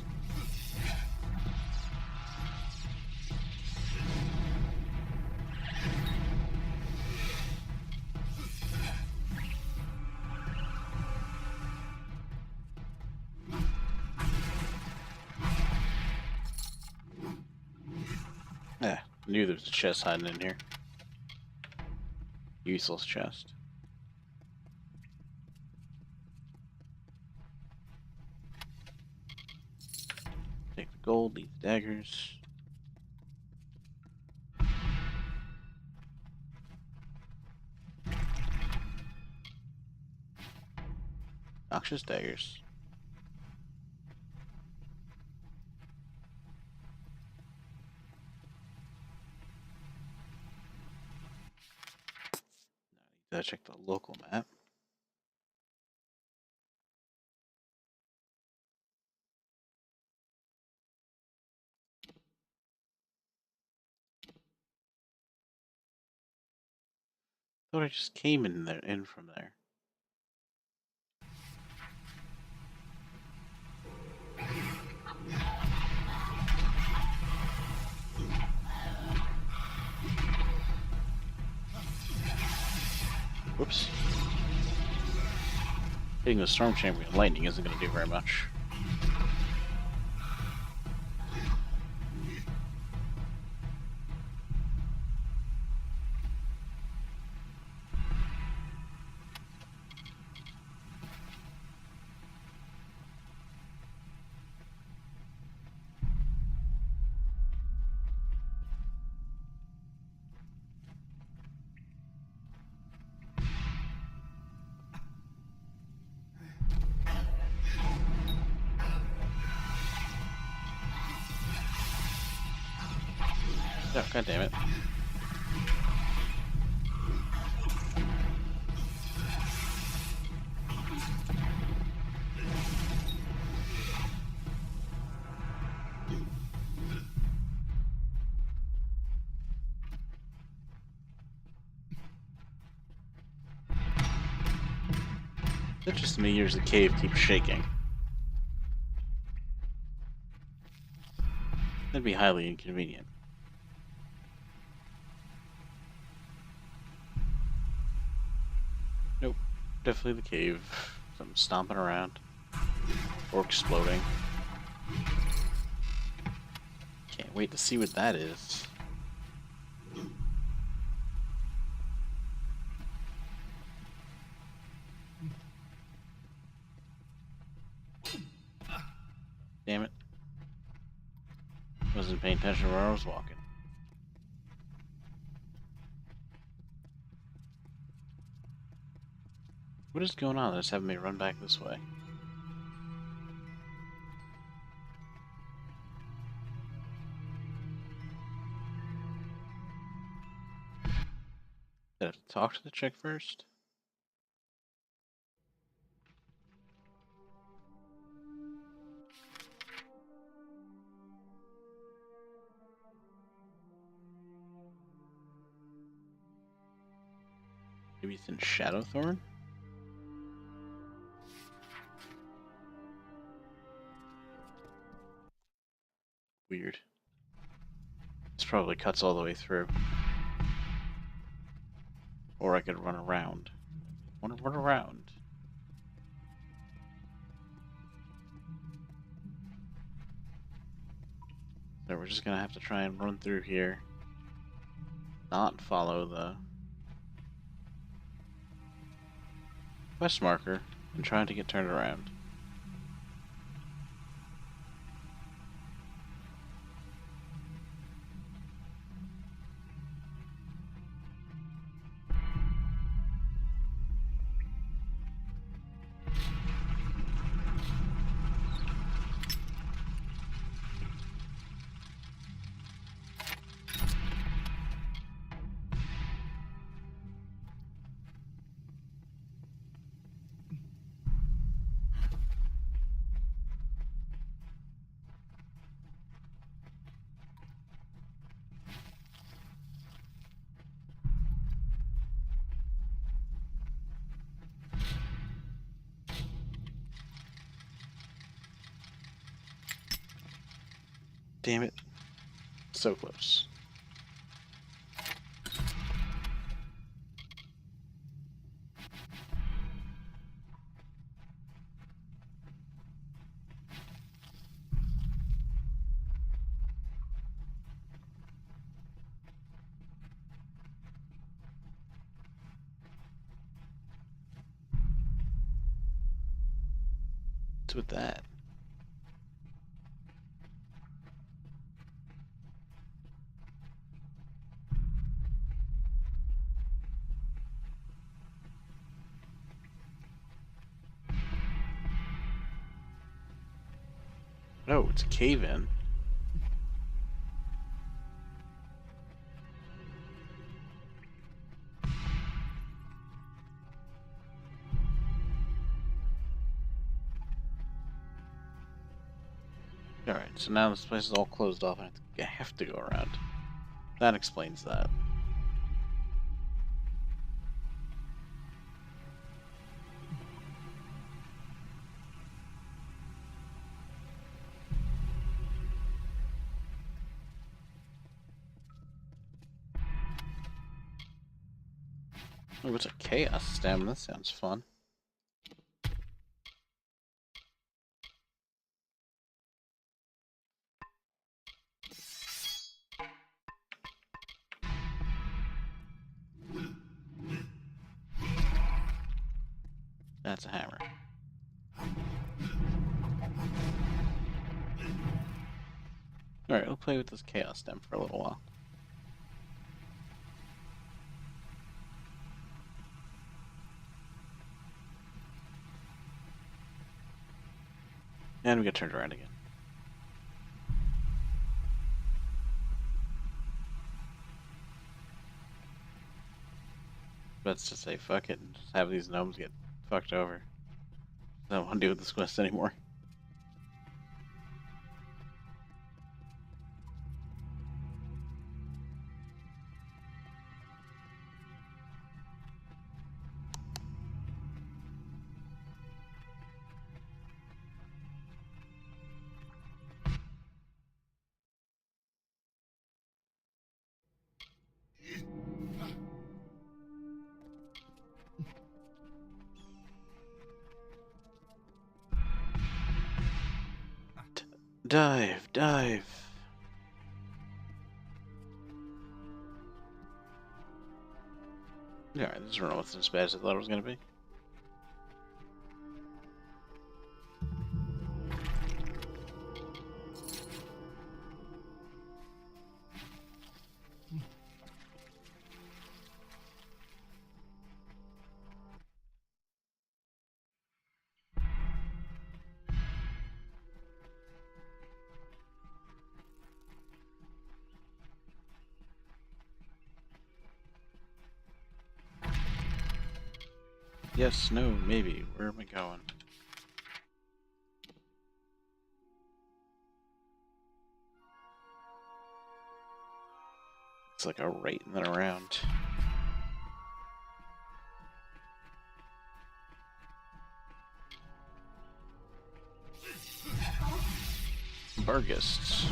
Yeah, knew there was a chest hiding in here. Useless chest. Take the gold, leave the daggers. Noxious daggers. Now I need to check the local map. Thought I just came in from there. Whoops. Hitting the Storm Chamber with lightning isn't going to do very much. Oh, God damn it. It's just me, here's the cave keeps shaking. That'd be highly inconvenient. Nope. Definitely the cave. Something stomping around. Or exploding. Can't wait to see what that is. Damn it. Wasn't paying attention where I was walking. What is going on that's having me run back this way? Did I have to talk to the chick first? Maybe it's in Shadowthorn? Weird. This probably cuts all the way through. Or I could run around. I want to run around. So we're just gonna have to try and run through here. Not follow the quest marker and trying to get turned around. Damn it. So close. What's with that? No, it's a cave-in. Alright, so now this place is all closed off and I have to go around. That explains that. Oh, it's a chaos stem. That sounds fun. That's a hammer. Alright, we'll play with this chaos stem for a little while. And we get turned around again. bets to say fuck it and just have these gnomes get fucked over. I don't want to deal with this quest anymore. Dive, dive. Alright, this run wasn't as bad as I thought it was gonna be. Yes, no, maybe. Where am I going? It's like a right and then around. Bargists.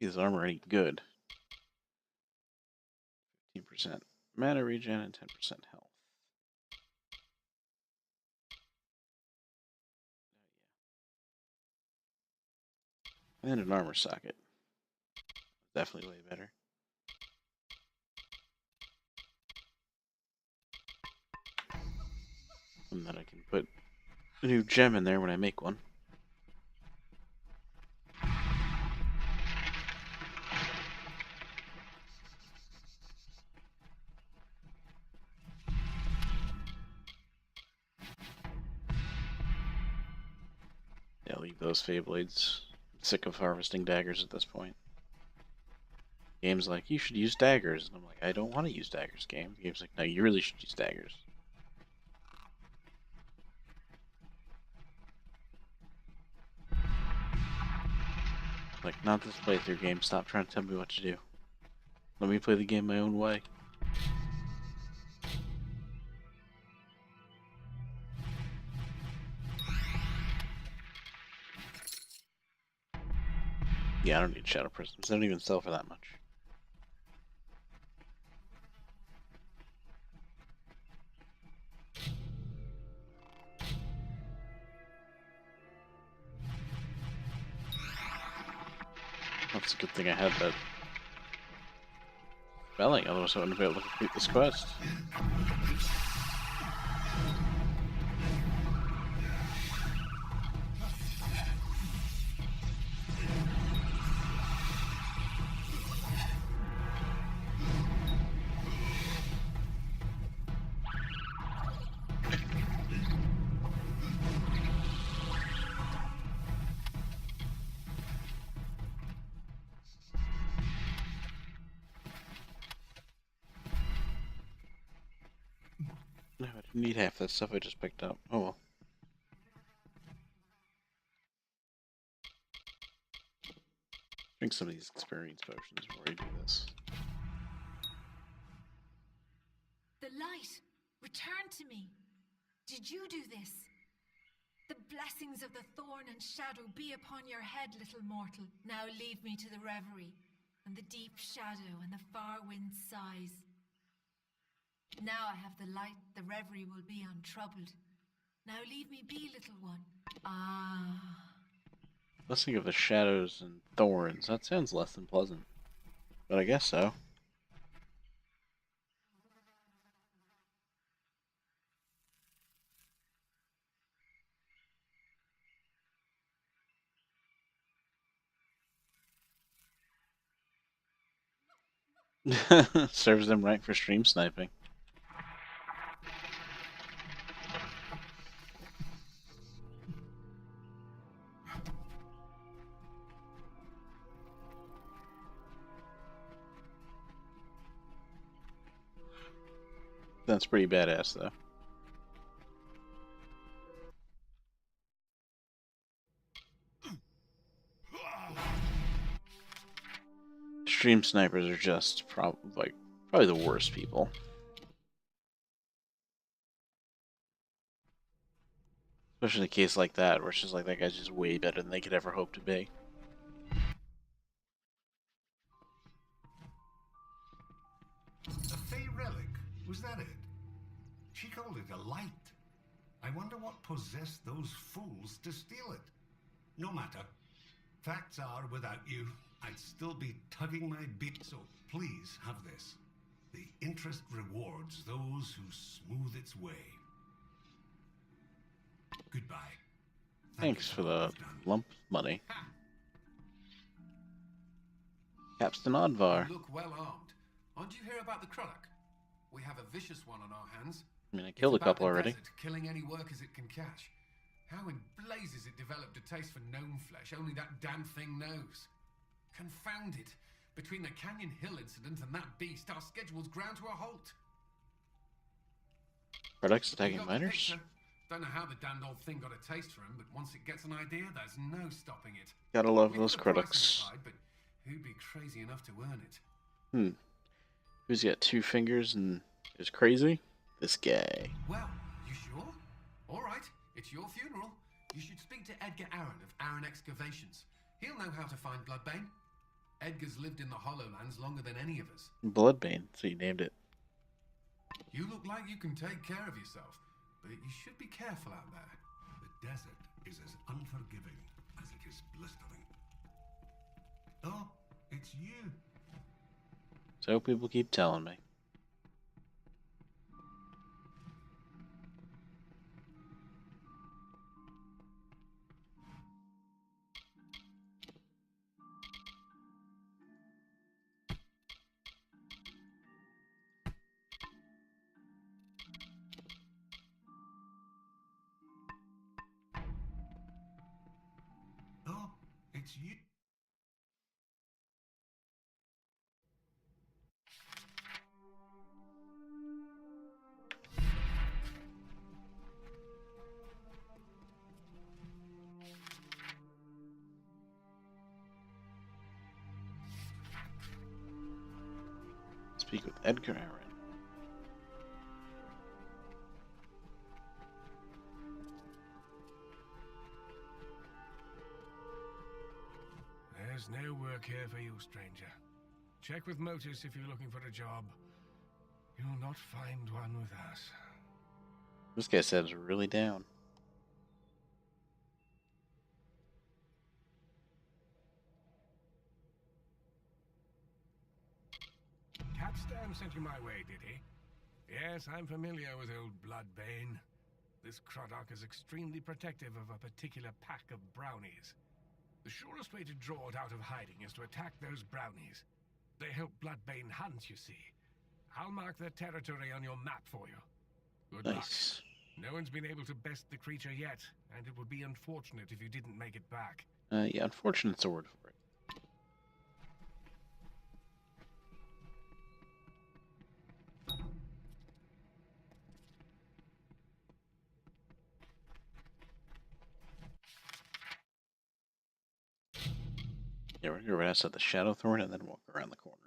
His armor ain't good. 15% mana regen and 10% health. And an armor socket. Definitely way better. And then I can put a new gem in there when I make one. Yeah, leave those Feyblades. I'm sick of harvesting daggers at this point. Game's like, you should use daggers. And I'm like, I don't want to use daggers, game. The game's like, no, you really should use daggers. Like, not this playthrough game. Stop trying to tell me what to do. Let me play the game my own way. Yeah, I don't need Shadow Prisms. They don't even sell for that much. That's a good thing I had that spelling, otherwise I wouldn't be able to complete this quest. No, I didn't need half that stuff I just picked up. Oh well. Drink some of these experience potions before we do this. The light! Return to me! Did you do this? The blessings of the thorn and shadow be upon your head, little mortal. Now leave me to the reverie, and the deep shadow and the far wind sighs. Now I have the light, the reverie will be untroubled. Now leave me be, little one. Ah. Let's think of the shadows and thorns. That sounds less than pleasant. But I guess so. Serves them right for stream sniping. That's pretty badass, though. Stream snipers are just probably the worst people. Especially in a case like that, where it's just like that guy's just way better than they could ever hope to be. A Fey relic? Was that it? She called it a light. I wonder what possessed those fools to steal it. No matter. Facts are, without you, I'd still be tugging my beak, so please have this. The interest rewards those who smooth its way. Goodbye. Thanks for the lump of money. Captain Odvar. You look well armed. Aren't you here about the Krulak? We have a vicious one on our hands. I mean, I killed a couple already. Desert, killing any workers it can catch. How in blazes it developed a taste for gnome flesh, only that damn thing knows. Confound it. Between the Canyon Hill incident and that beast, our schedule's ground to a halt. Products attacking miners? Don't know how the damned old thing got a taste for him, but once it gets an idea, there's no stopping it. Gotta love those products. But who'd be crazy enough to earn it? Who's got 2 fingers and is crazy? This guy. Well, you sure? All right, it's your funeral. You should speak to Edgar Aaron of Aaron Excavations. He'll know how to find Bloodbane. Edgar's lived in the Hollowlands longer than any of us. Bloodbane, so you named it. You look like you can take care of yourself, but you should be careful out there. The desert is as unforgiving as it is blistering. Oh, it's you. So people keep telling me. Oh, it's you. Speak with Edgar Aaron. There's no work here for you, stranger. Check with Motus if you're looking for a job. You'll not find one with us. This guy sounds really down. Capstan sent you my way, did he? Yes, I'm familiar with old Bloodbane. This Croddock is extremely protective of a particular pack of brownies. The surest way to draw it out of hiding is to attack those brownies. They help Bloodbane hunt, you see. I'll mark their territory on your map for you. Good Nice. luck. No one's been able to best the creature yet, and it would be unfortunate if you didn't make it back. Yeah, unfortunate's a word for it. Yeah, we're gonna go right outside the Shadow Thorn and then walk around the corner.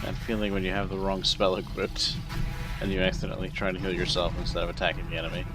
That feeling when you have the wrong spell equipped and you accidentally try to heal yourself instead of attacking the enemy.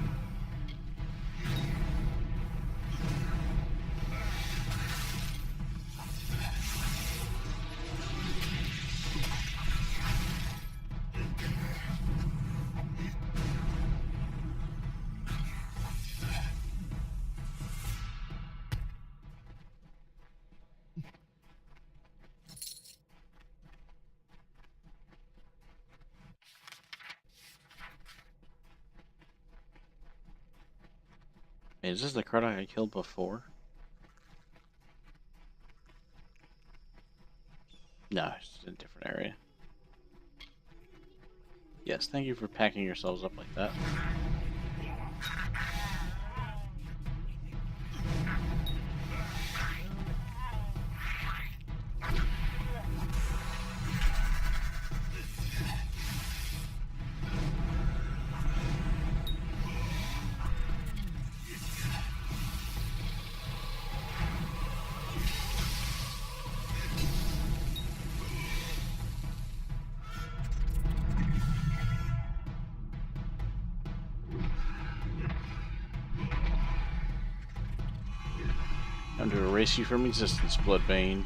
Wait, is this the Cardok I killed before? No, it's in a different area. Yes, thank you for packing yourselves up like that. Time to erase you from existence, Bloodbane.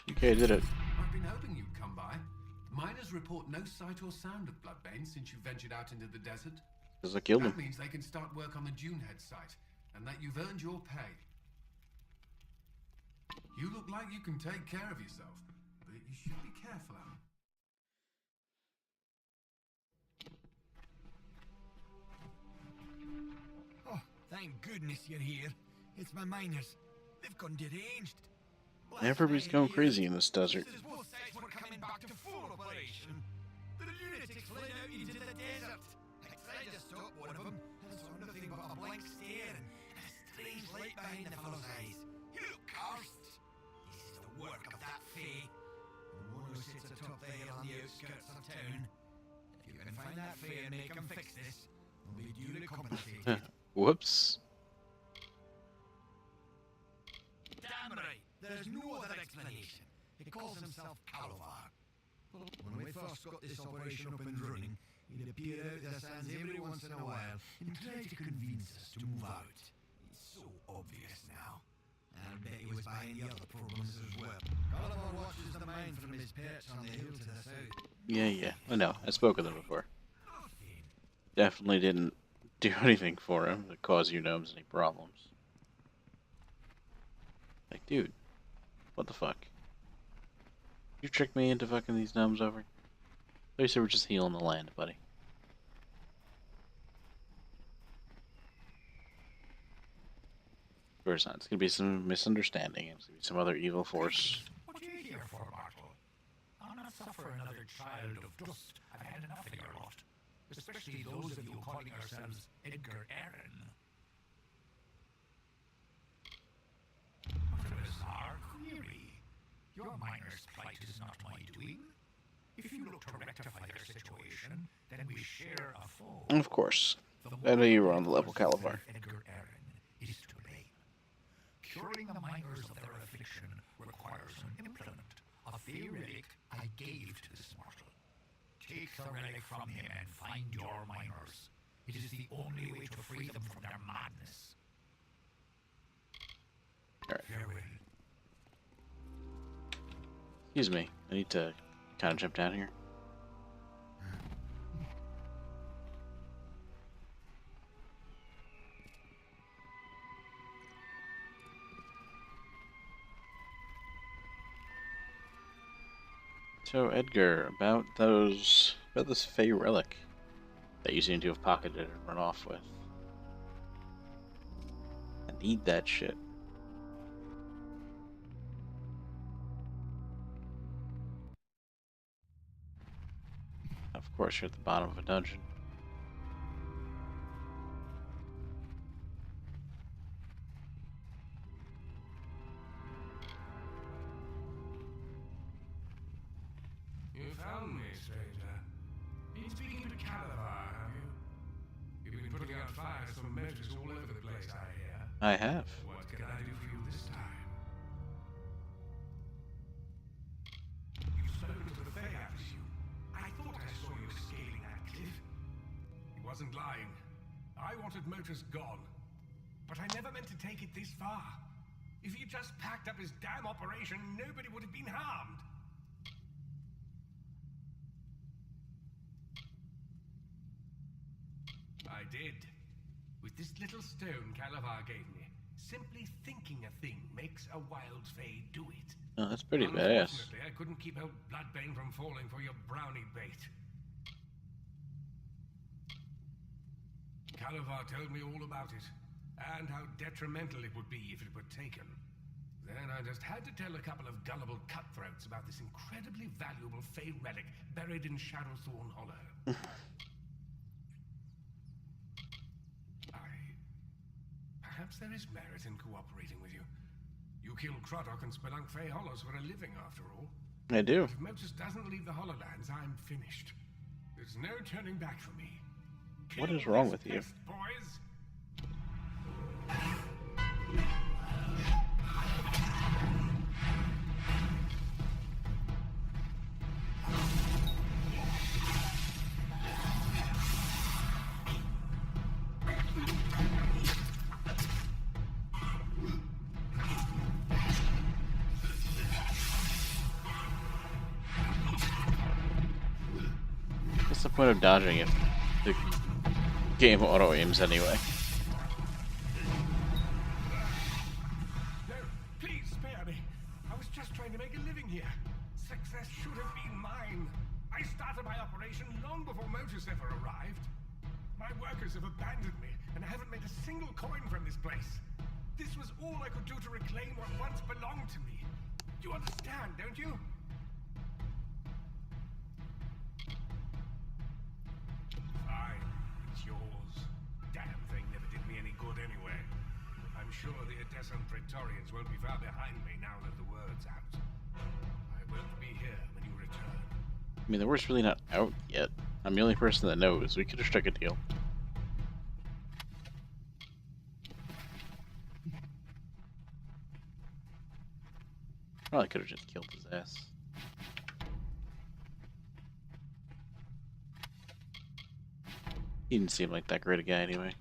Okay, I did it. I've been hoping you'd come by. Miners report no sight or sound of Bloodbane since you ventured out into the desert. Because I killed him. That means they can start work on the Dunehead site, and that you've earned your pay. You look like you can take care of yourself, but you should be careful, Alan. Oh, thank goodness you're here. It's my miners. They've gone deranged. Everybody's going crazy in this desert. Both sides were coming back to full operation. The lunatics fled out into the desert. I tried to stop one of them and saw nothing but a blank stare and a strange light behind the fellow's eyes. He looked cursed. This is the work of that Fae. The one who sits atop there on the outskirts of town. If you can find that Fae and make him fix this, we'll be duly compensated. Whoops. Damn right. There's no other explanation. He calls himself Amalur. When we first got this operation up and running, he'd appear out of the sands every once in a while and try to convince us to move out. It's so obvious now. I'll bet he was behind the other problems as well. Amalur watches the mine from his perch on the hill to the south. Yeah. I know. I spoke with him before. Definitely didn't do anything for him that caused you gnomes any problems. Like, dude, what the fuck? You tricked me into fucking these gnomes over? At least they were just healing the land, buddy. Of course not. It's gonna be some misunderstanding. It's gonna be some other evil force. What are you here for, Bartle? I'll not suffer another child of dust. I've had enough of your lot. Especially those of you calling yourselves Edgar Aaron. What a bizarre query. Your miner's plight is not my doing. If you look to rectify their situation, then we share a foe. Of course. I know you were on the level, Calabar. Edgar Aaron is to blame. Curing the miners of their affliction requires an implement, a Fey relic I gave to this mortal. Take the relic from him and find your miners. It is the only way to free them from their madness. Alright. Farewell. Excuse me. I need to kind of jump down here. So Edgar, about this Fey relic that you seem to have pocketed and run off with. I need that shit. Of course, you're at the bottom of a dungeon. You found me, stranger. Been speaking to Calabar, have you? You've been putting out fires for motives all over the place, I hear. I have. What can I do for you this time? You've spoken to the Fae, I presume. I thought I saw you scaling that motor's gone. But I never meant to take it this far. If he just packed up his damn operation, nobody would have been harmed. I did. With this little stone Calavar gave me. Simply thinking a thing makes a wild fae do it. Oh, that's pretty badass. Unfortunately, I couldn't keep out Bloodbane from falling for your brownie bait. Calavar told me all about it, and how detrimental it would be if it were taken. Then I just had to tell a couple of gullible cutthroats about this incredibly valuable fae relic buried in Shadowthorn Hollow. Perhaps there is merit in cooperating with you. You kill Croddock and spelunk Fae Hollows for a living, after all. I do. If Motus doesn't leave the Hollowlands, I'm finished. There's no turning back for me. What Kill is wrong this with you? pest, boys? What's the point of dodging if the game auto aims anyway? No, please spare me. I was just trying to make a living here. Success should have been mine. I started my operation long before Motus ever arrived. My workers have abandoned me, and I haven't made a single coin from this place. This was all I could do to reclaim what once belonged to me. You understand, don't you? Fine, it's yours. Damn thing never did me any good anyway. I'm sure the Odessan Praetorians won't be far behind me now that the word's out. I won't be here when you return. I mean, the word's really not out yet. I'm the only person that knows. We could have struck a deal. Probably could have just killed his ass. He didn't seem like that great a guy anyway.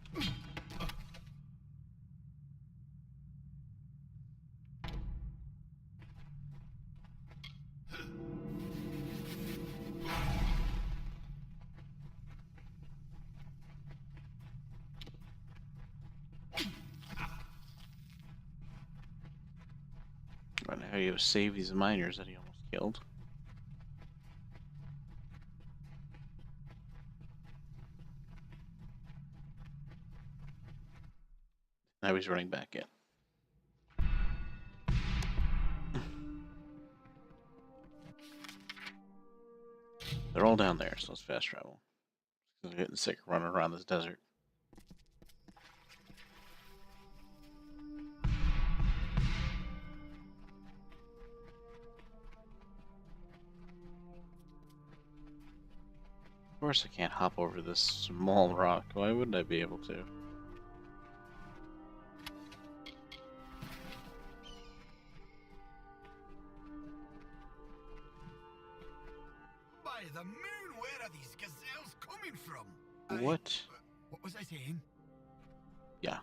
I don't know how you save these miners that he almost killed. Now he's running back in. They're all down there, so let's fast travel. I'm getting sick of running around this desert. Of course I can't hop over this small rock. Why wouldn't I be able to? By the moon, where are these gazelles coming from? What? What was I saying? Yeah.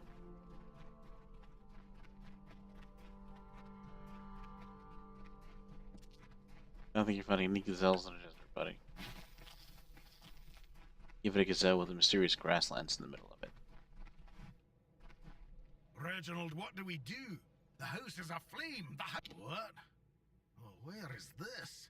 I don't think you're finding any gazelles in a desert, buddy. Give it a gazelle with a mysterious grasslands in the middle of it. Reginald, what do we do? The house is aflame. What? Oh, where is this?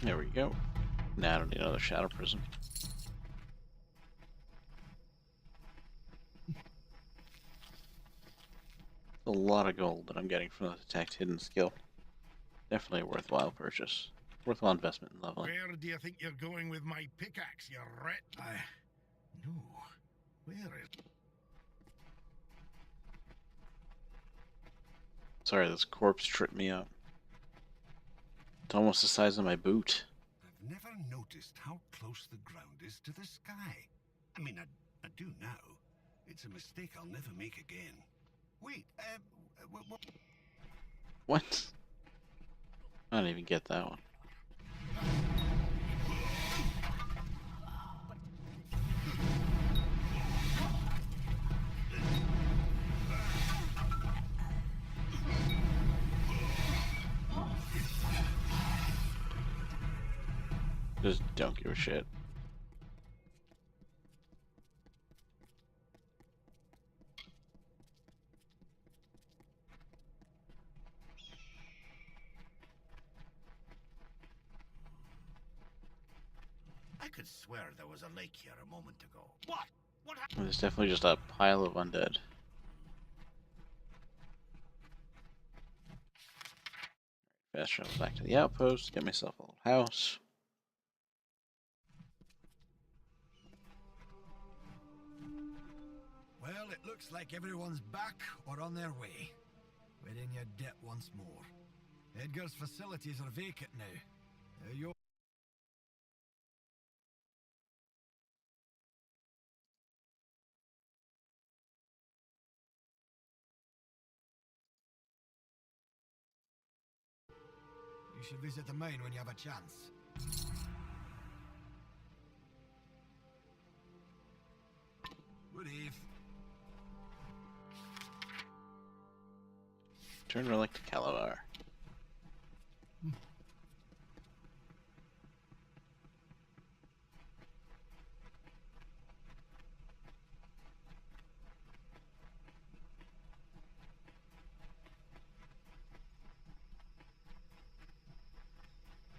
There we go. Now I don't need another shadow prism. A lot of gold that I'm getting from the detect hidden skill. Definitely a worthwhile purchase. Worthwhile investment in leveling. Where do you think you're going with my pickaxe, you rat? No. Where is... Sorry, this corpse tripped me up. It's almost the size of my boot. I've never noticed how close the ground is to the sky. I mean, I do now. It's a mistake I'll never make again. Wait, What? I don't even get that one. Just don't give a shit. I could swear there was a lake here a moment ago. What? What happened? There's definitely just a pile of undead. Fast travel back to the outpost, get myself a little house. Well, it looks like everyone's back or on their way. We're in your debt once more. Edgar's facilities are vacant now. You're... You should visit the mine when you have a chance. Good eve. Turn relic to Calabar.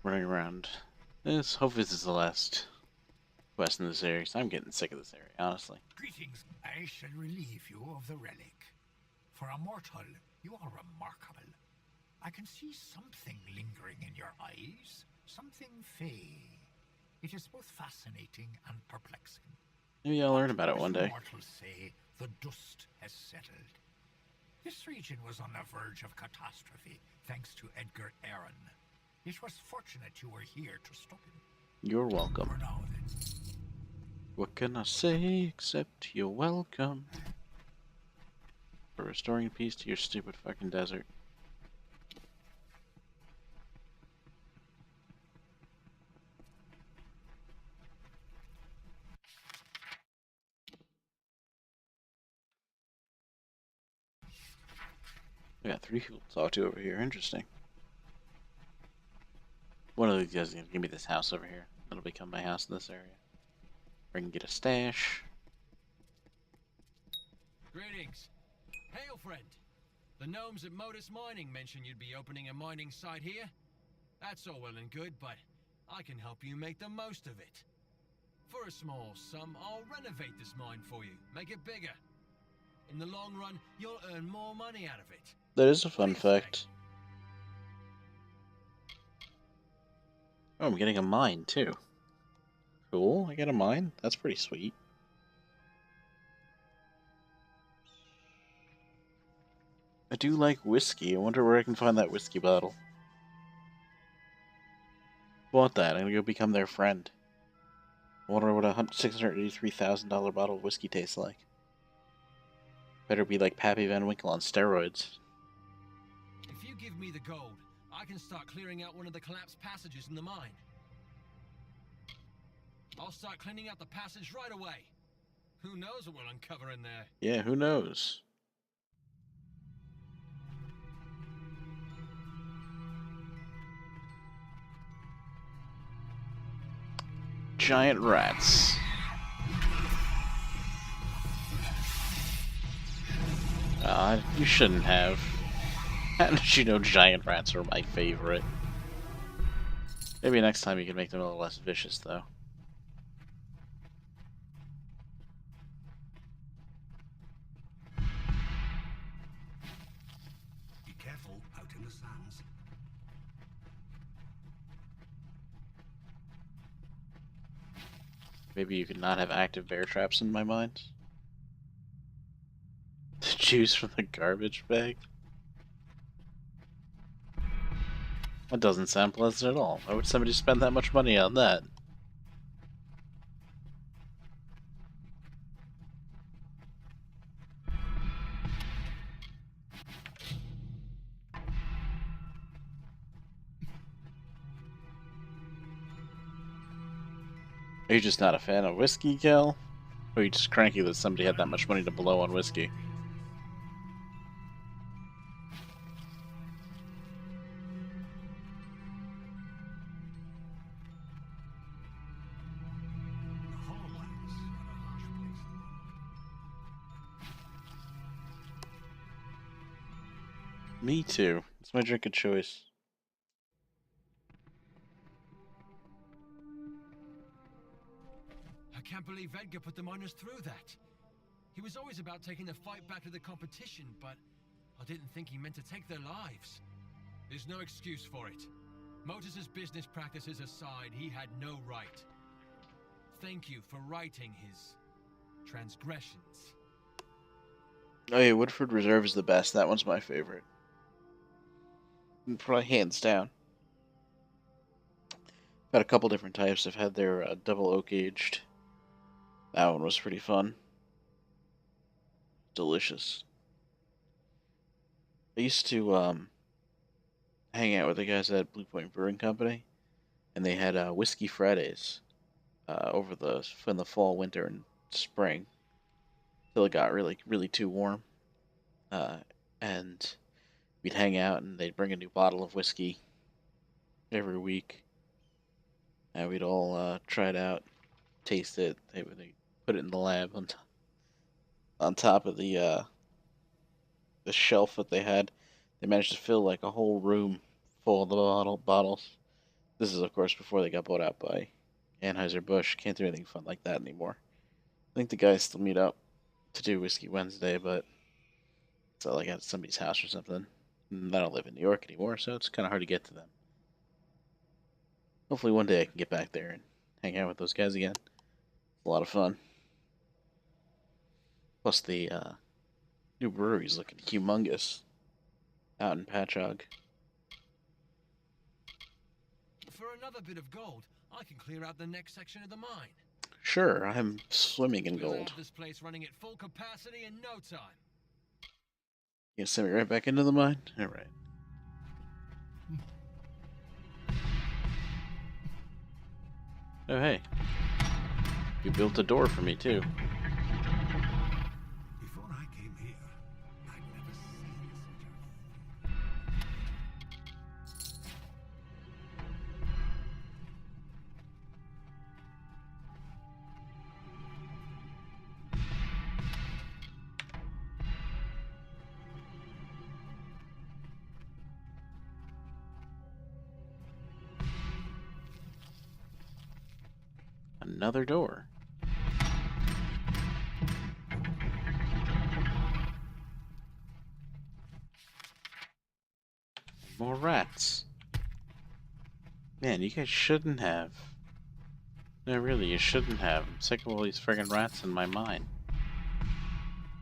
Running around. Hopefully this is the last quest in this area, because I'm getting sick of this area, honestly. Greetings. I shall relieve you of the relic. For a mortal, you are remarkable. I can see something lingering in your eyes. Something fey. It is both fascinating and perplexing. Maybe I'll learn about it one day. Mortals say the dust has settled. This region was on the verge of catastrophe, thanks to Edgar Aaron. It was fortunate you were here to stop him. You're welcome. For now, then. What can I say except you're welcome? For restoring peace to your stupid fucking desert. We got 3 people to talk to over here. Interesting. One of these guys is gonna give me this house over here. That'll become my house in this area. Where I can get a stash. Greetings. Hail, friend. The gnomes at Modus Mining mentioned you'd be opening a mining site here. That's all well and good, but I can help you make the most of it. For a small sum, I'll renovate this mine for you, make it bigger. In the long run, you'll earn more money out of it. That is a fun fact. Oh, I'm getting a mine too. Cool, I get a mine. That's pretty sweet. I do like whiskey. I wonder where I can find that whiskey bottle. Want that? I'm gonna go become their friend. I wonder what a $683,000 bottle of whiskey tastes like. Better be like Pappy Van Winkle on steroids. If you give me the gold, I can start clearing out one of the collapsed passages in the mine. I'll start cleaning out the passage right away. Who knows what we'll uncover in there? Yeah, who knows? Giant rats. You shouldn't have. How did you know giant rats are my favorite? Maybe next time you can make them a little less vicious, though. Be careful out in the sands. Maybe you could not have active bear traps in my mind. The juice from the garbage bag. That doesn't sound pleasant at all. Why would somebody spend that much money on that? Are you just not a fan of whiskey, Kel? Or are you just cranky that somebody had that much money to blow on whiskey? The Hollowlands are a harsh place. Me too. It's my drink of choice. I can't believe Edgar put the miners through that. He was always about taking the fight back to the competition, but I didn't think he meant to take their lives. There's no excuse for it. Motus's business practices aside, he had no right. Thank you for righting his transgressions. Oh yeah, Woodford Reserve is the best. That one's my favorite. Probably hands down. Got a couple different types. I've had their double oak aged. That one was pretty fun. Delicious. I used to hang out with the guys at Blue Point Brewing Company, and they had Whiskey Fridays over in the fall, winter, and spring till it got really, really too warm. And we'd hang out, and they'd bring a new bottle of whiskey every week, and we'd all try it out, taste it. They put it in the lab on top of the shelf that they had. They managed to fill like a whole room full of the bottles. This is, of course, before they got bought out by Anheuser-Busch. Can't do anything fun like that anymore. I think the guys still meet up to do Whiskey Wednesday, but it's like at somebody's house or something. And I don't live in New York anymore, so it's kind of hard to get to them. Hopefully one day I can get back there and hang out with those guys again. It's a lot of fun. Plus the new brewery's looking humongous out in Patchogue. For another bit of gold, I can clear out the next section of the mine. Sure, I'm swimming in We'll gold. have this place running at full capacity in no time. You gonna send me right back into the mine? Alright. Oh, hey. You built a door for me, too. Before I came here, I'd never seen Another door. More rats. Man, you guys shouldn't have. No, really, you shouldn't have. I'm sick of all these friggin' rats in my mine.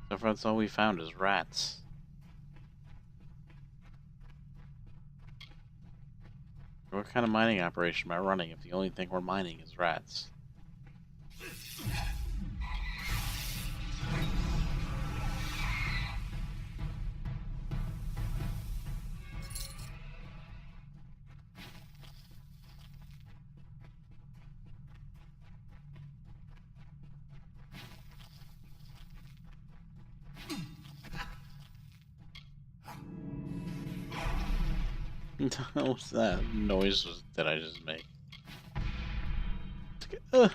So far, that's all we found is rats. What kind of mining operation am I running if the only thing we're mining is rats? What's that noise that I just made? I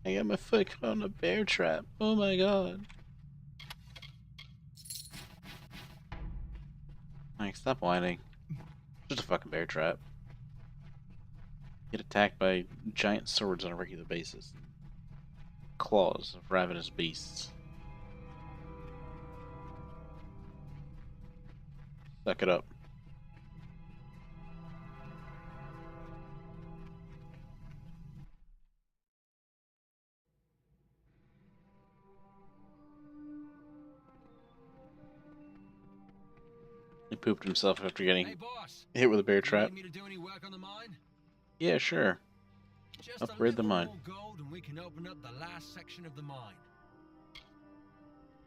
got my foot caught on a bear trap. Oh my god. Like, stop whining. Just a fucking bear trap. Get attacked by giant swords on a regular basis. Claws of ravenous beasts. Suck it up. pooped himself after Hey, getting boss. hit with a bear You trap. need me to do any work on the mine? Yeah, sure. Just Upgrade a the little mine. more gold and we can open up the last section of the mine.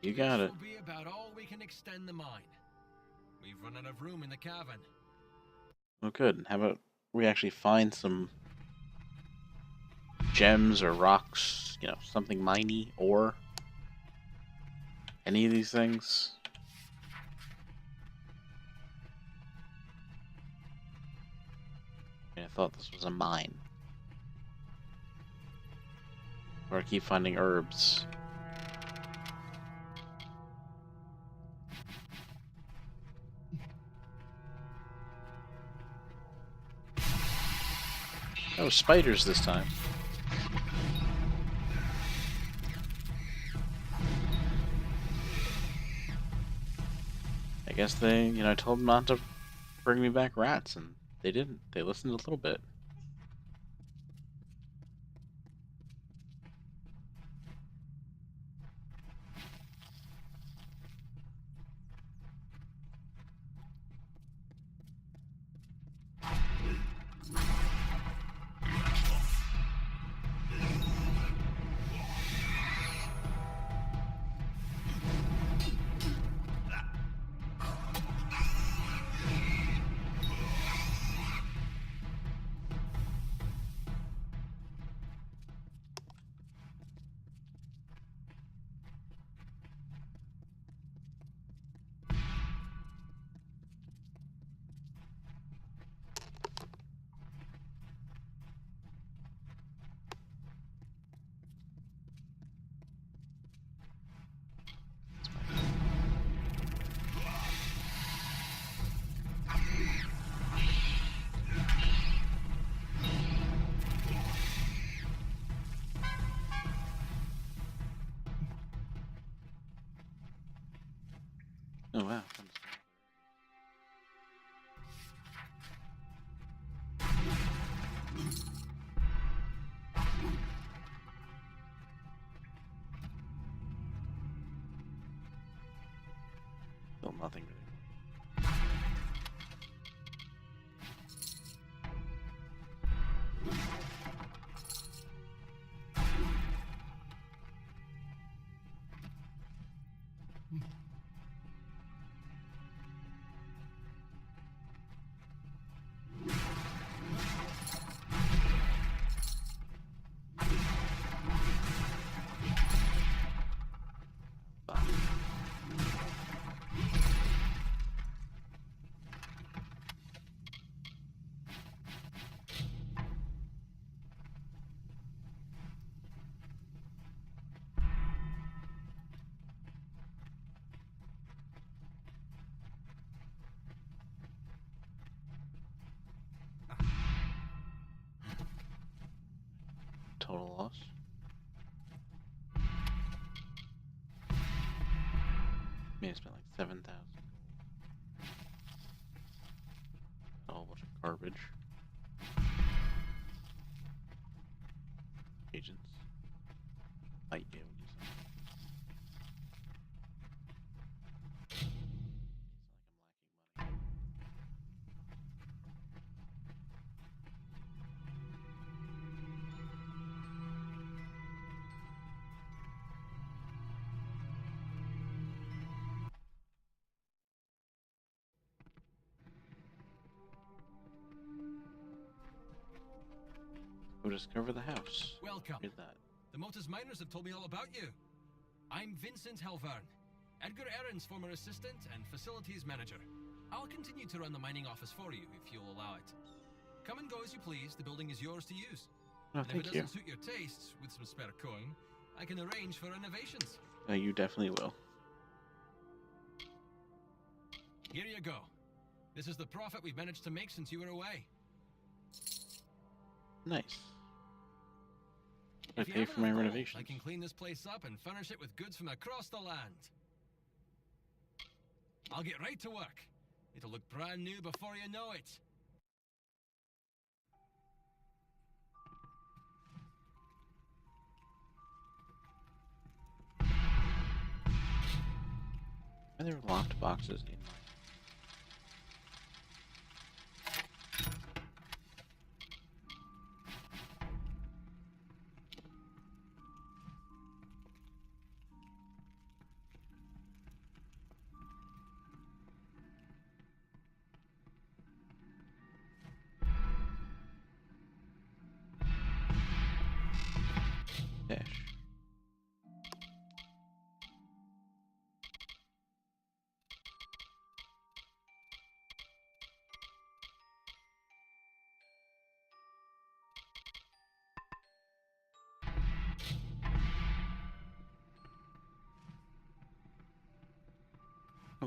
You got it. This will be about all we can extend the mine. We've run out of room in the cavern. Well, good. How about we actually find some gems or rocks, you know, something miney, or any of these things? I thought this was a mine. Or I keep finding herbs. Oh, spiders this time. I guess they, you know, I told them not to bring me back rats, and they didn't. They listened a little bit. Oh wow. Still nothing really. Total loss. I mean, I spent like 7,000. A whole bunch of garbage. Agents. Might be able to do something. It's like I'm lacking money. Go discover the house. Welcome. Read that. The Motus miners have told me all about you. I'm Vincent Helvern, Edgar Aaron's former assistant and facilities manager. I'll continue to run the mining office for you if you'll allow it. Come and go as you please. The building is yours to use. Oh, And if thank it you. doesn't suit your tastes, with some spare coin, I can arrange for renovations. You definitely will. Here you go. This is the profit we've managed to make since you were away. Nice. I If you pay have for my enough gold, renovations. I can clean this place up and furnish it with goods from across the land. I'll get right to work. It'll look brand new before you know it. Are there locked boxes in my...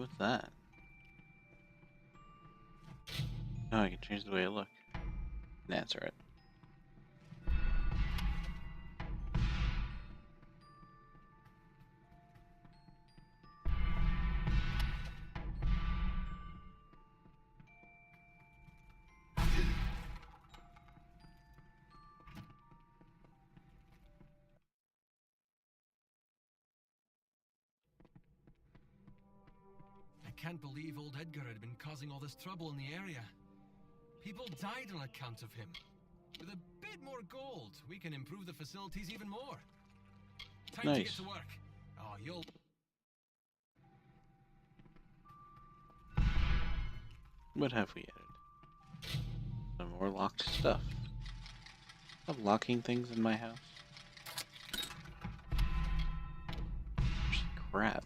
What's that? Oh, I can change the way I look. That's right. I can't believe old Edgar had been causing all this trouble in the area. People died on account of him. With a bit more gold, we can improve the facilities even more. Time to get to work. Oh, you'll... What have we added? Some more locked stuff. Stop locking things in my house. Crap.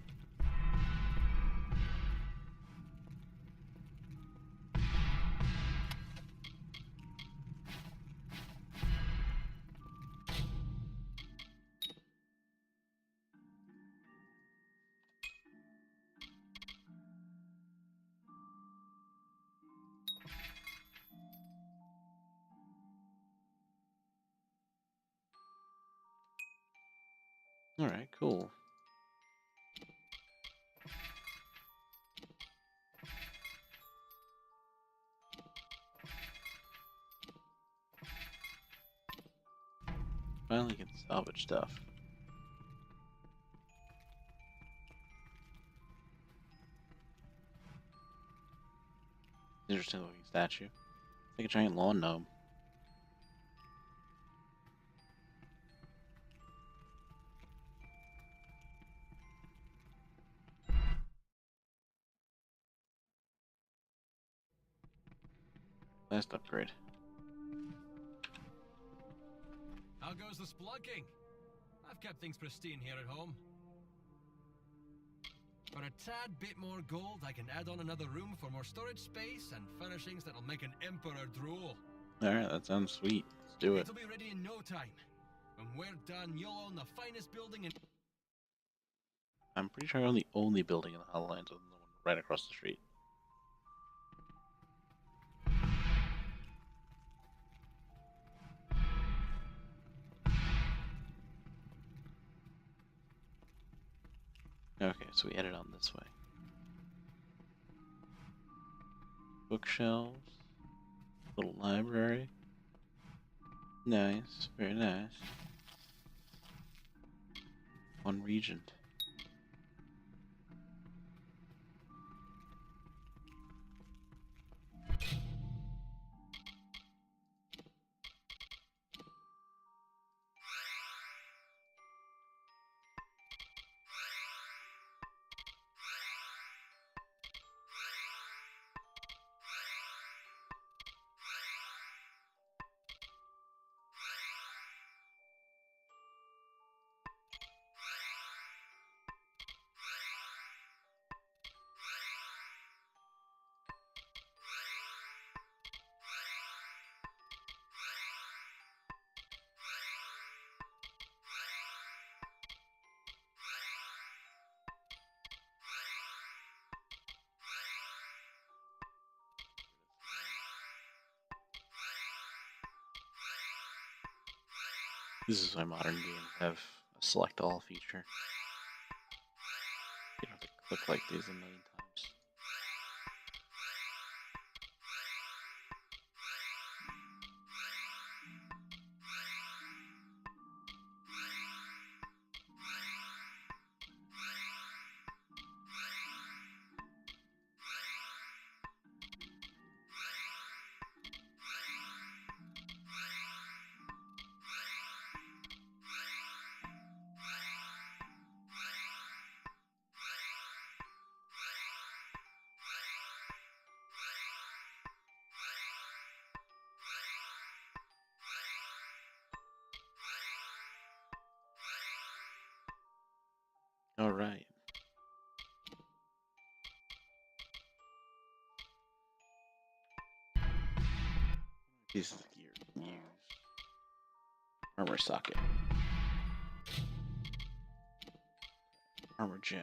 Alright, cool. Finally can salvage stuff. Interesting looking statue. It's like a giant lawn gnome. Last upgrade. How goes the splunking? I've kept things pristine here at home. For a tad bit more gold, I can add on another room for more storage space and furnishings that'll make an emperor drool. Alright, that sounds sweet. Let's do it. It'll be ready in no time. When we're done, you'll own the finest building in... I'm pretty sure I own the only building in the Hollow Lands, other than the one right across the street. Okay, so we added on this way. Bookshelves. Little library. Nice, very nice. One regent. This is why modern games have a select all feature. You don't have to click like these a million times. Alright. Pieces of gear used. Armor socket. Armor gem.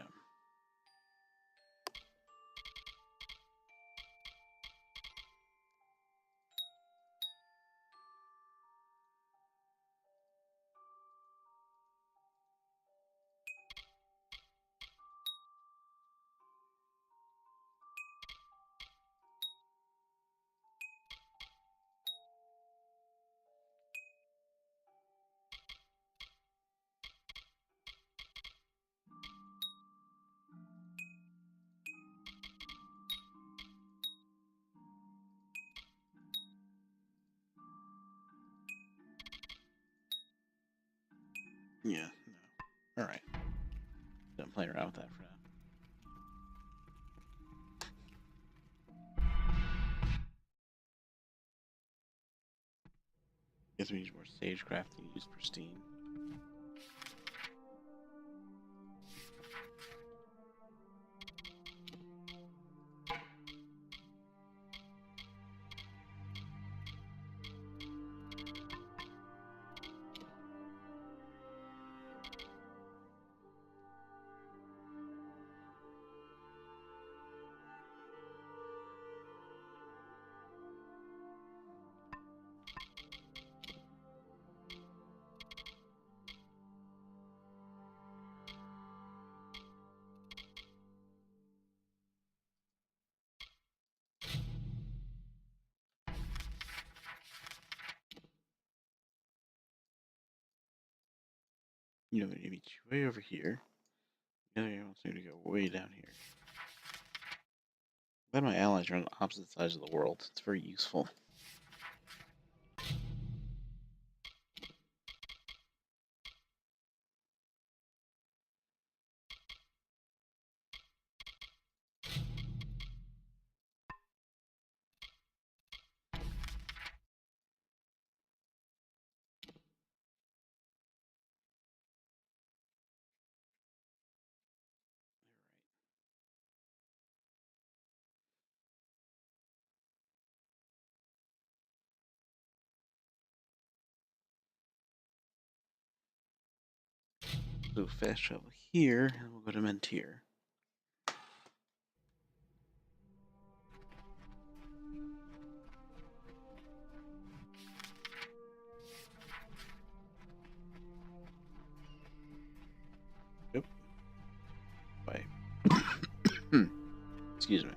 Yeah, no. Alright. Don't play around with that for now. Guess we need more sagecraft to use pristine. You know, maybe way over here. The other guy wants me to go way down here. Glad my allies are on the opposite sides of the world. It's very useful. So fast travel here, and we'll go to Mentir. Yep. Bye. Excuse me.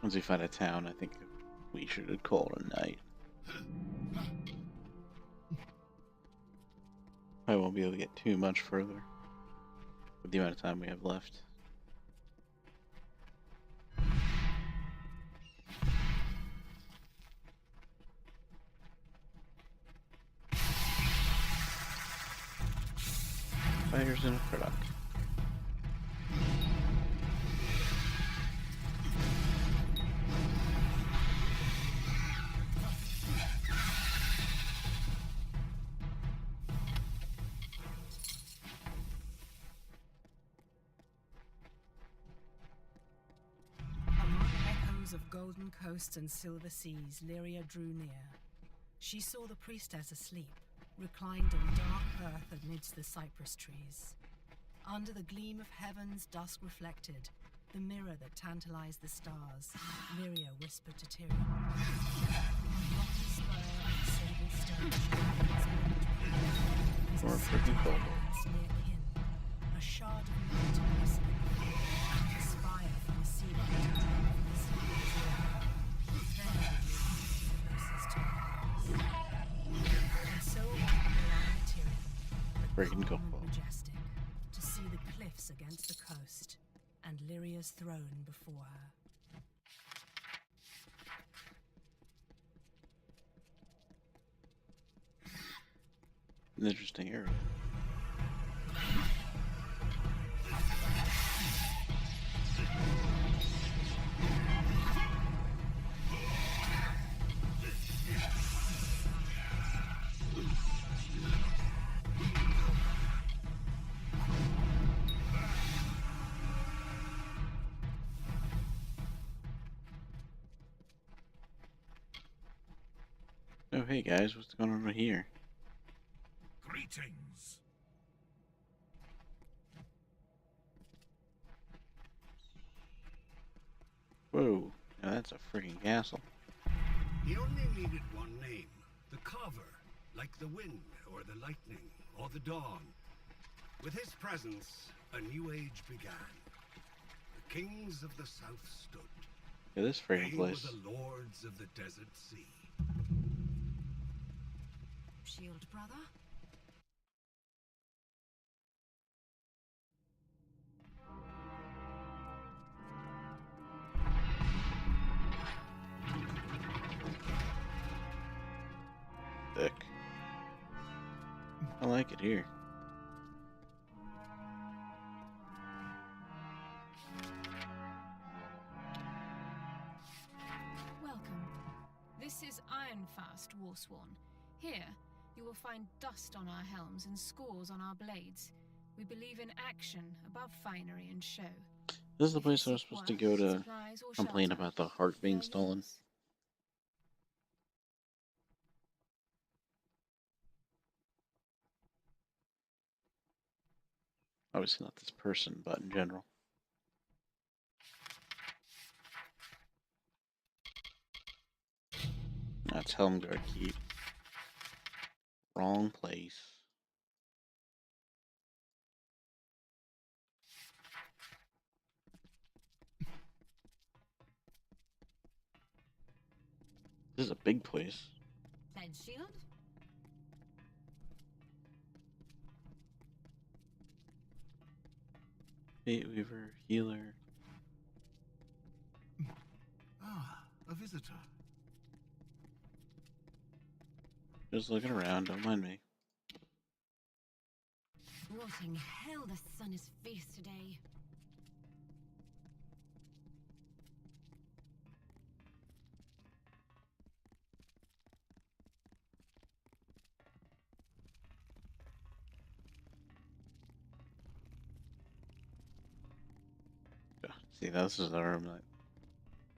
Once we find a town, I think we should call it a night. I won't be able to get too much further with the amount of time we have left. Fires in a product. Among echoes of golden coasts and silver seas, Lyria drew near. She saw the priestess asleep, reclined on dark earth amidst the cypress trees. Under the gleam of heaven's dusk reflected, the mirror that tantalized the stars, Lyria whispered to Tyrion. On rocky spur and sable stone, Or freaking cold. near kin, a shard of mountain glistening, a spire from the sea from the sleeper's ear. There would be closest to ours. And so on around Tyrion, but Freaking calm cold. and majestic, to see the cliffs against the coast, and Lyria's throne before her. An interesting area. Oh, hey guys, what's going on over here? Greetings. Whoa, now that's a freaking castle. He only needed one name, the Carver, like the wind, or the lightning, or the dawn. With his presence, a new age began. The kings of the south stood. Yeah, this freaking They were place. the lords of the desert sea. Shield brother? I like it here. Welcome. This is Ironfast, Warsworn. Here, you will find dust on our helms and scores on our blades. We believe in action above finery and show. This is the If you place I was seek supposed to work, go to supplies, or complain shelter, about the heart being they're stolen. yours. Obviously not this person, but in general. That's Helmgard Keep. Wrong place. This is a big place. Lead shield? Fate Weaver, healer. Ah, a visitor. Just looking around, don't mind me. Rotting hell, the sun is fierce today. See, this is the room that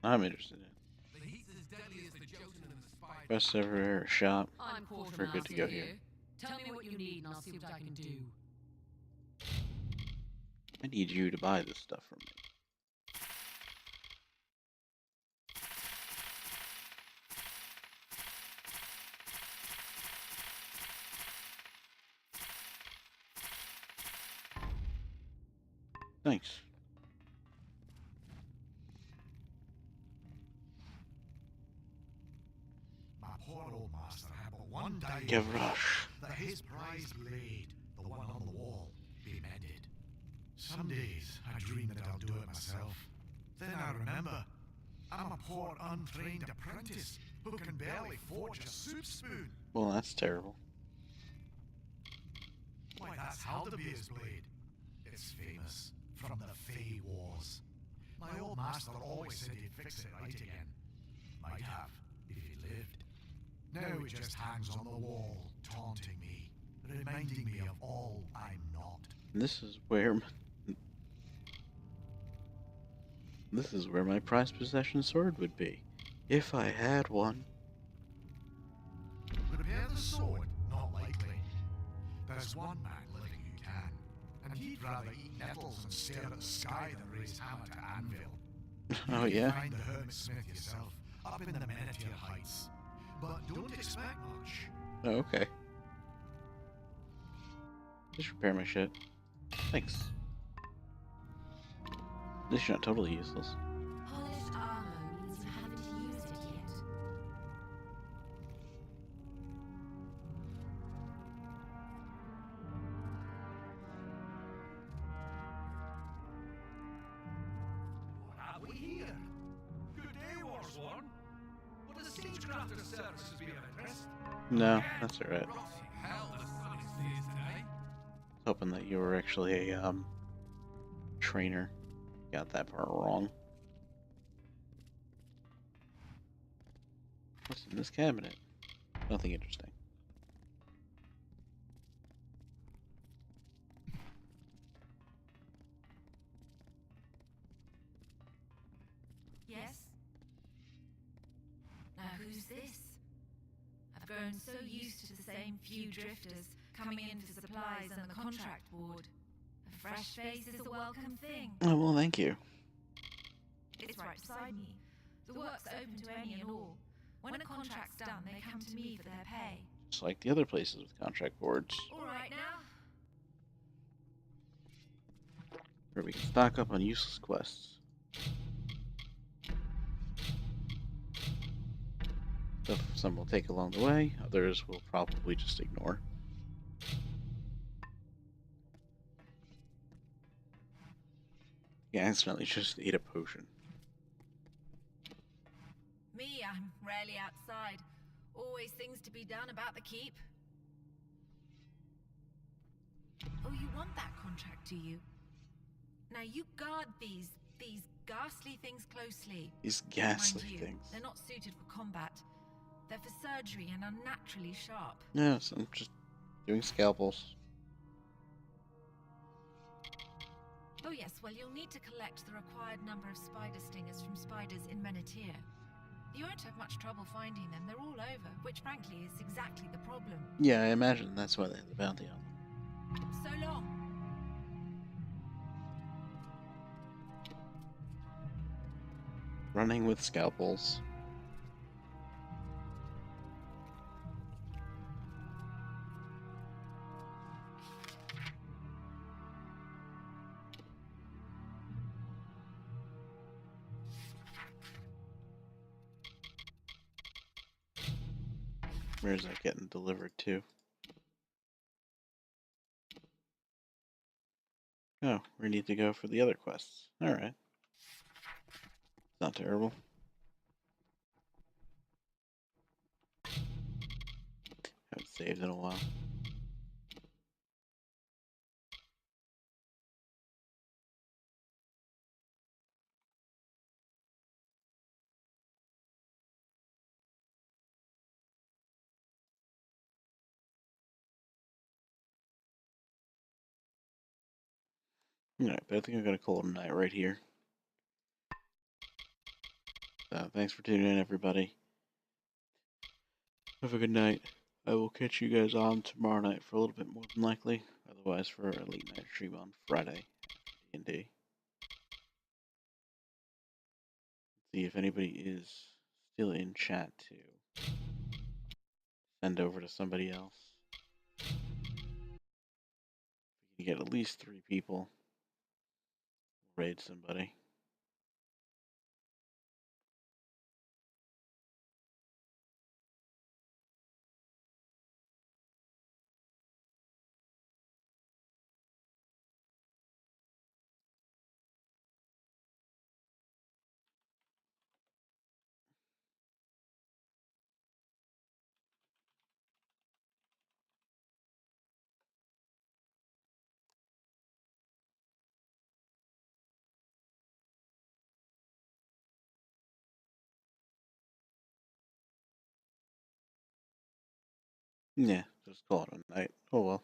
I'm interested in. The heat's as deadly as the Jotun and the spider. Best ever shop. I'm We're good to go here. Tell me what you need and I'll see what I can do. I need you to buy this stuff from me. Thanks. My poor old master had but one day Give rush. that his prized blade, the one on the wall, be mended. Some days I dream that I'll do it myself. Then I remember I'm a poor untrained apprentice who can barely forge a soup spoon. Well, that's terrible. Why, that's Haldabeer's blade. It's famous from the Fey Wars. My old master always said he'd fix it right again. Might have, if he lived. Now it just hangs on the wall, taunting me, reminding me of all I'm not. This is where this is where my prized possession sword would be, if I had one. Repair the sword? Not likely. There's one man living who can, and he'd rather eat nettles and stare at the sky than raise hammer to anvil. Oh You can yeah? find the hermitsmith yourself, up in the Menetier Heights. But don't expect much. Oh, okay. Just repair my shit. Thanks. This is not totally useless. Polished armor means you haven't used it yet. What have we here? Good day, Warsworn. Would a Sagecrafter's services be of interest? No, that's alright. Rotting hell, the sun is fierce today. Hoping that you were actually a trainer. Got that part wrong. What's in this cabinet? Nothing interesting. Yes? Now who's this? I've grown so used to the same few drifters coming in for supplies and the contract board. A fresh face is a welcome thing. Oh, well, thank you. It's right beside me. The work's open to any and all. When a contract's done, they come to me for their pay. Just like the other places with contract boards, All right now. where we can stock up on useless quests. Some will take along the way, others will probably just ignore. Yeah, I accidentally just ate a potion. Me, I'm rarely outside. Always things to be done about the keep. want that contract, do you? Now you guard these ghastly things closely. These ghastly Mind you, things. they're not suited for combat. They're for surgery and unnaturally sharp. Yes, I'm just doing scalpels. Oh yes, well you'll need to collect the required number of spider stingers from spiders in Menethir. You won't have much trouble finding them, they're all over, which frankly is exactly the problem. Yeah, I imagine that's why they have the bounty on them. So long. Running with scalpels. Where's that getting delivered to? Oh, we need to go for the other quests. Alright. Not terrible. Haven't saved in a while. Alright, but I think I'm going to call it a night right here. So, thanks for tuning in, everybody. Have a good night. I will catch you guys on tomorrow night for a little bit more than likely. Otherwise, for a late night stream on Friday after D&D. See if anybody is still in chat to send over to somebody else. If we can get at least 3 people, raid somebody. Yeah, just call it a night. Oh well.